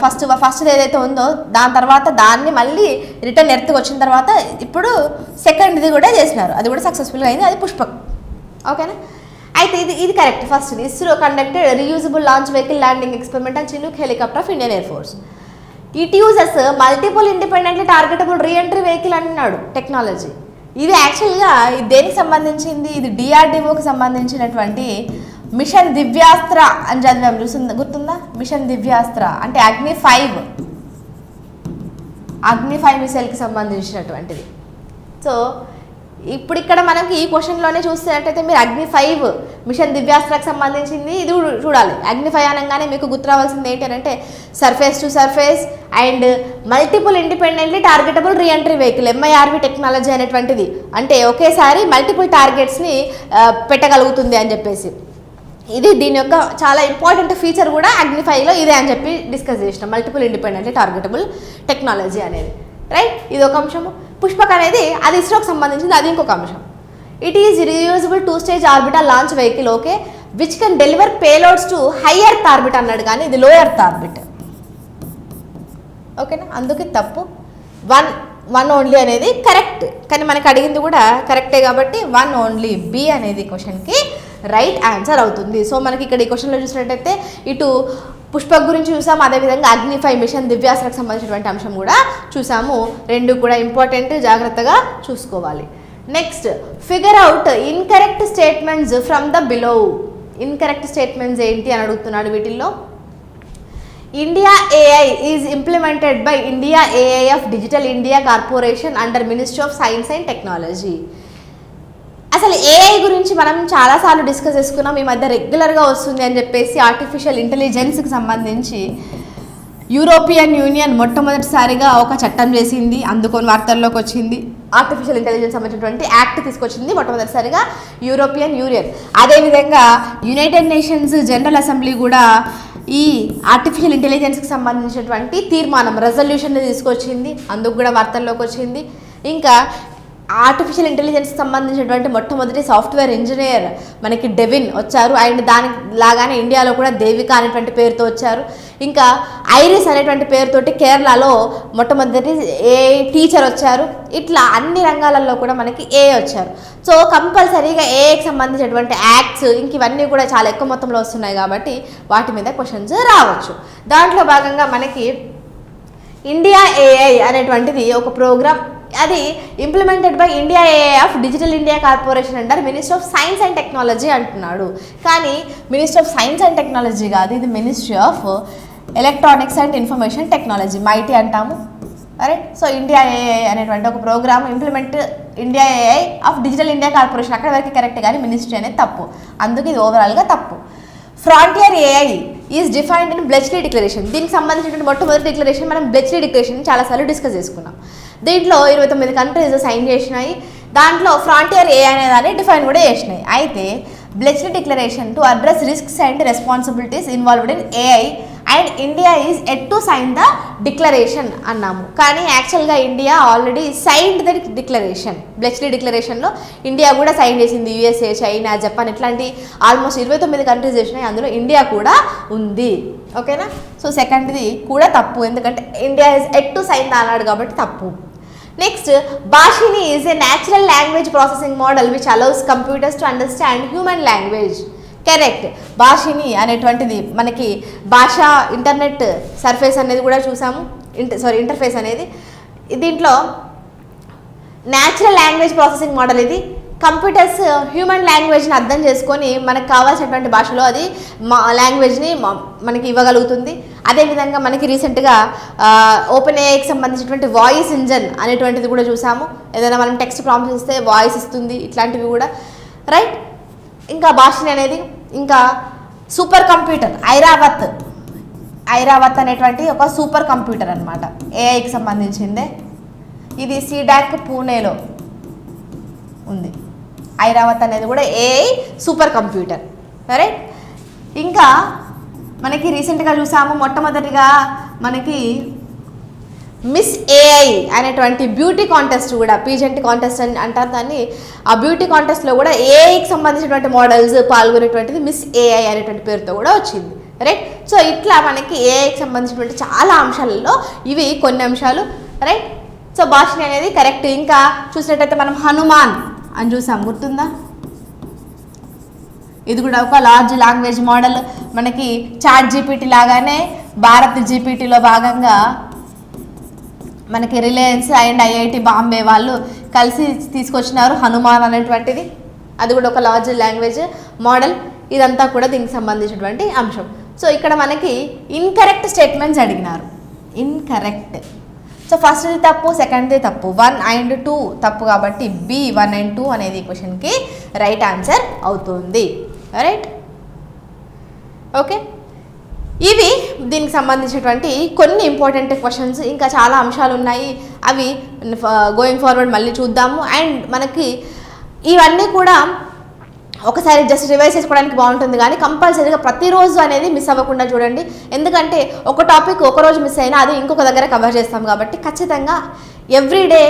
ఫస్ట్ ఏదైతే ఉందో దాని తర్వాత దాన్ని మళ్ళీ రిటర్న్ ఎర్త్కి వచ్చిన తర్వాత ఇప్పుడు సెకండ్ది కూడా చేసినారు, అది కూడా సక్సెస్ఫుల్గా అయింది, అది పుష్పక్. ఓకేనా, అయితే ఇది correct. First ISRO conducted reusable launch vehicle landing experiment on Chinook helicopter of Indian air force. It uses multiple independently targetable reentry vehicle అన్నాడు టెక్నాలజీ. ఇది యాక్చువల్గా దేనికి సంబంధించింది, ఇది DRDOకి సంబంధించినటువంటి మిషన్ దివ్యాస్త్ర అని చదివాం, గుర్తుందా? మిషన్ దివ్యాస్త్ర అంటే అగ్ని 5 మిసైల్కి సంబంధించినటువంటిది. సో ఇప్పుడు ఇక్కడ మనకి ఈ క్వశ్చన్లోనే చూస్తున్నట్టయితే మీరు అగ్ని 5 మిషన్ దివ్యాస్త్రకు సంబంధించింది ఇది చూడాలి. అగ్ని 5 అనగానే మీకు గుర్తు రావాల్సింది ఏంటి అంటే surface to surface and multiple independently targetable reentry vehicle MIRV technology అనేటువంటిది. అంటే ఒకేసారి మల్టిపుల్ టార్గెట్స్ని పెట్టగలుగుతుంది అని చెప్పేసి ఇది దీని యొక్క చాలా ఇంపార్టెంట్ ఫీచర్ కూడా అగ్ని 5లో ఇదే అని చెప్పి డిస్కస్ చేసినాం, మల్టిపుల్ ఇండిపెండెంట్లీ టార్గెటబుల్ టెక్నాలజీ అనేది. రైట్, ఇది ఒక అంశము. పుష్పక్ అనేది అది ఇస్రోకి సంబంధించింది, అది ఇంకొక అంశం. It is reusable two-stage orbital launch vehicle, okay, which can deliver payloads to high earth orbit అన్నాడు కానీ ఇది లో ఎర్త్ ఆర్బిట్. ఓకేనా, అందుకే తప్పు. 1 ఓన్లీ అనేది కరెక్ట్, కానీ మనకి అడిగింది కూడా కరెక్టే కాబట్టి 1 ఓన్లీ B అనేది క్వశ్చన్కి రైట్ ఆన్సర్ అవుతుంది. సో మనకి ఇక్కడ ఈ క్వశ్చన్లో చూసినట్టయితే ఇటు పుష్పక్ గురించి చూసాము, అదేవిధంగా అగ్ని 5 మిషన్ దివ్యాస్త్రకు సంబంధించినటువంటి అంశం కూడా చూసాము. రెండు కూడా ఇంపార్టెంట్, జాగ్రత్తగా చూసుకోవాలి. Next, figure out incorrect statements from the below. Incorrect statements ఏంటి అని అడుగుతున్నాడు వీటిల్లో. India AI is implemented by India AIF digital India corporation under ministry of science and technology. అసలు AI గురించి మనం చాలాసార్లు డిస్కస్ చేసుకున్నాం, ఈ మధ్య రెగ్యులర్గా వస్తుంది అని చెప్పేసి. ఆర్టిఫిషియల్ ఇంటెలిజెన్స్కి సంబంధించి యూరోపియన్ యూనియన్ మొట్టమొదటిసారిగా ఒక చట్టం చేసింది, అందుకొని వార్తల్లోకి వచ్చింది. ఆర్టిఫిషియల్ ఇంటెలిజెన్స్ సంబంధించినటువంటి యాక్ట్ తీసుకొచ్చింది మొట్టమొదటిసారిగా యూరోపియన్ యూనియన్. అదేవిధంగా యునైటెడ్ నేషన్స్ జనరల్ అసెంబ్లీ కూడా ఈ ఆర్టిఫిషియల్ ఇంటెలిజెన్స్కి సంబంధించినటువంటి తీర్మానం రెజల్యూషన్ని తీసుకొచ్చింది, అందుకు కూడా వార్తల్లోకి వచ్చింది. ఇంకా ఆర్టిఫిషియల్ ఇంటెలిజెన్స్కి సంబంధించినటువంటి మొట్టమొదటి సాఫ్ట్వేర్ ఇంజనీర్ మనకి డెవిన్ వచ్చారు. అండ్ దాని లాగానే ఇండియాలో కూడా దేవిక అనేటువంటి పేరుతో వచ్చారు. ఇంకా ఐరిస్ అనేటువంటి పేరుతోటి కేరళలో మొట్టమొదటి ఏఐ టీచర్ వచ్చారు. ఇట్లా అన్ని రంగాలలో కూడా మనకి ఏఐ వచ్చారు. సో కంపల్సరీగా ఏఐకి సంబంధించినటువంటి యాక్ట్స్ ఇంక ఇవన్నీ కూడా చాలా ఎక్కువ మొత్తంలో వస్తున్నాయి కాబట్టి వాటి మీద క్వశ్చన్స్ రావచ్చు. దాంట్లో భాగంగా మనకి ఇండియా ఏఐ అనేటువంటిది ఒక ప్రోగ్రామ్, అది implemented by India AI of digital India corporation అంటారు. Ministry of science and technology అంటున్నాడు, కానీ ministry of science and technology కాదు, ఇది ministry of electronics and information technology, MeitY అంటాము. అరే సో ఇండియా ఏఐ అనేటువంటి ఒక programme implement India AI of digital India corporation, అక్కడ వరకు కరెక్ట్, కానీ మినిస్ట్రీ అనేది తప్పు, అందుకు ఇది ఓవరాల్గా తప్పు. Frontier AI is defined in Bletchley declaration. దీనికి సంబంధించినటువంటి మొట్టమొదటి డిక్లరేషన్ మనం బ్లెచ్లీ డిక్లరేషన్ చాలాసార్లు డిస్కస్ చేసుకున్నాం. దీంట్లో 29 కంట్రీస్ సైన్ చేసినాయి. దాంట్లో ఫ్రాంటియర్ ఏఐ అనే దాన్ని డిఫైన్ కూడా చేసినాయి. అయితే Bletchley declaration to address risks and responsibilities involved in AI and India is yet to sign the declaration అన్నాము. కానీ యాక్చువల్గా India already signed the declaration. Bletchley డిక్లరేషన్లో ఇండియా కూడా సైన్ చేసింది. యూఎస్ఏ, చైనా, జపాన్ ఇట్లాంటి ఆల్మోస్ట్ 29 కంట్రీస్ చేసినాయి, అందులో India కూడా ఉంది. ఓకేనా? సో సెకండ్ది కూడా తప్పు, ఎందుకంటే India is yet to sign the అన్నాడు కాబట్టి తప్పు. Next, Bhashini is a natural language processing model which allows computers to understand human language. Correct. Bhashini అనేటువంటిది మనకి భాష ఇంటర్నెట్ సర్ఫేస్ అనేది కూడా చూసాము, ఇంటర్ఫేస్ అనేది. దీంట్లో న్యాచురల్ లాంగ్వేజ్ ప్రాసెసింగ్ మోడల్ ఇది. కంప్యూటర్స్ హ్యూమన్ లాంగ్వేజ్ని అర్థం చేసుకొని మనకు కావాల్సినటువంటి భాషలో అది లాంగ్వేజ్ని మనకి ఇవ్వగలుగుతుంది. అదేవిధంగా మనకి రీసెంట్గా ఓపెన్ ఏఐకి సంబంధించినటువంటి వాయిస్ ఇంజన్ అనేటువంటిది కూడా చూసాము. ఏదైనా మనం టెక్స్ట్ ప్రాంప్ట్స్ ఇస్తే వాయిస్ ఇస్తుంది, ఇట్లాంటివి కూడా. రైట్. ఇంకా భాషని అనేది, ఇంకా సూపర్ కంప్యూటర్ ఐరావత్ అనేటువంటి ఒక సూపర్ కంప్యూటర్ అనమాట, ఏఐకి సంబంధించిందే. ఇది సీడాక్ పూణేలో ఉంది. ఐరావత్ అనేది కూడా ఏఐ సూపర్ కంప్యూటర్. రైట్. ఇంకా మనకి రీసెంట్గా చూసాము, మొట్టమొదటిగా మనకి మిస్ ఏఐ అనేటువంటి బ్యూటీ కాంటెస్ట్ కూడా, పీజెంట్ కాంటెస్ట్ అని అంటారు దాన్ని. ఆ బ్యూటీ కాంటెస్ట్లో కూడా ఏఐకి సంబంధించినటువంటి మోడల్స్ పాల్గొనేటువంటిది మిస్ ఏఐ అనేటువంటి పేరుతో కూడా వచ్చింది. రైట్. సో ఇట్లా మనకి ఏఐకి సంబంధించినటువంటి చాలా అంశాలలో ఇవి కొన్ని అంశాలు. రైట్. సో భాషని అనేది కరెక్ట్. ఇంకా చూసినట్టయితే మనం హనుమాన్ అని చూసాం, గుర్తుందా? ఇది కూడా ఒక లార్జ్ లాంగ్వేజ్ మోడల్. మనకి చాట్ జీపీటీ లాగానే భారత్ జీపీటీలో భాగంగా మనకి రిలయన్స్ అండ్ ఐఐటి బాంబే వాళ్ళు కలిసి తీసుకొచ్చినారు హనుమాన్ అనేటువంటిది. అది కూడా ఒక లార్జ్ లాంగ్వేజ్ మోడల్. ఇదంతా కూడా దీనికి సంబంధించినటువంటి అంశం. సో ఇక్కడ మనకి ఇన్కరెక్ట్ స్టేట్మెంట్స్ అడిగినారు. ఇన్కరెక్ట్. సో ఫస్ట్ది తప్పు, సెకండ్ది తప్పు, 1 and 2 తప్పు, కాబట్టి బి 1 and 2 అనేది క్వశ్చన్కి రైట్ ఆన్సర్ అవుతుంది. రైట్. ఓకే, ఇవి దీనికి సంబంధించినటువంటి కొన్ని ఇంపార్టెంట్ క్వశ్చన్స్. ఇంకా చాలా అంశాలు ఉన్నాయి, అవి గోయింగ్ ఫార్వర్డ్ మళ్ళీ చూద్దాము. అండ్ మనకి ఇవన్నీ కూడా ఒకసారి జస్ట్ రివైజ్ చేసుకోవడానికి బాగుంటుంది, కానీ కంపల్సరీగా ప్రతిరోజు అనేది మిస్ అవ్వకుండా చూడండి. ఎందుకంటే ఒక టాపిక్ ఒకరోజు మిస్ అయినా అది ఇంకొక దగ్గర కవర్ చేస్తాం కాబట్టి ఖచ్చితంగా ఎవ్రీడే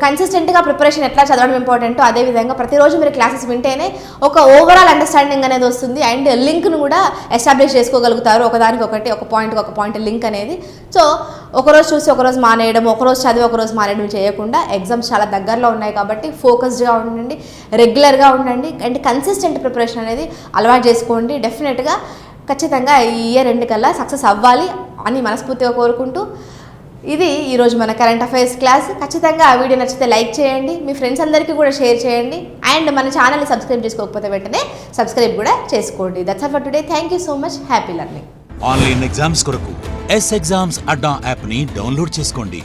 కన్సిస్టెంట్గా ప్రిపరేషన్ ఎట్లా చదవడం ఇంపార్టెంటో అదేవిధంగా ప్రతిరోజు మీరు క్లాసెస్ వింటేనే ఒక ఓవరాల్ అండర్స్టాండింగ్ అనేది వస్తుంది. అండ్ లింక్ను కూడా ఎస్టాబ్లిష్ చేసుకోగలుగుతారు, ఒకదానికొకటి, ఒక పాయింట్కి ఒక పాయింట్ లింక్ అనేది. సో ఒకరోజు చూసి ఒకరోజు మానేయడం, ఒకరోజు చదివి ఒకరోజు మానేయడం చేయకుండా, ఎగ్జామ్స్ చాలా దగ్గరలో ఉన్నాయి కాబట్టి ఫోకస్డ్గా ఉండండి, రెగ్యులర్గా ఉండండి, అండ్ కన్సిస్టెంట్ ప్రిపరేషన్ అనేది అలవాటు చేసుకోండి. డెఫినెట్గా ఖచ్చితంగా ఈ ఇయర్ ఎండ్ కల్లా సక్సెస్ అవ్వాలి అని మనస్ఫూర్తిగా కోరుకుంటూ, ఇది ఈరోజు మన కరెంట్ అఫైర్స్ క్లాస్. ఖచ్చితంగా ఆ వీడియో నచ్చితే లైక్ చేయండి, మీ ఫ్రెండ్స్ అందరికీ కూడా షేర్ చేయండి, అండ్ మన ఛానల్ని సబ్స్క్రైబ్ చేసుకోకపోతే వెంటనే సబ్స్క్రైబ్ కూడా చేసుకోండి. That's all for today. Thank you so much. Happy learning. Online exams కొరకు ఎగ్జామ్స్ అడ్డా యాప్ని డౌన్లోడ్ చేసుకోండి.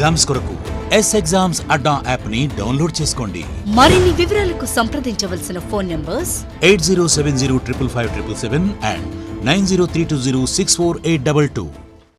ఎగ్జామ్స్ కొరకు ఎస్ ఎగ్జామ్స్ అడ్డా యాప్ ని డౌన్లోడ్ చేసుకోండి. మరిన్ని వివరాలకు సంప్రదించవలసిన ఫోన్ నంబర్స్ 8070555577 and 9032064822.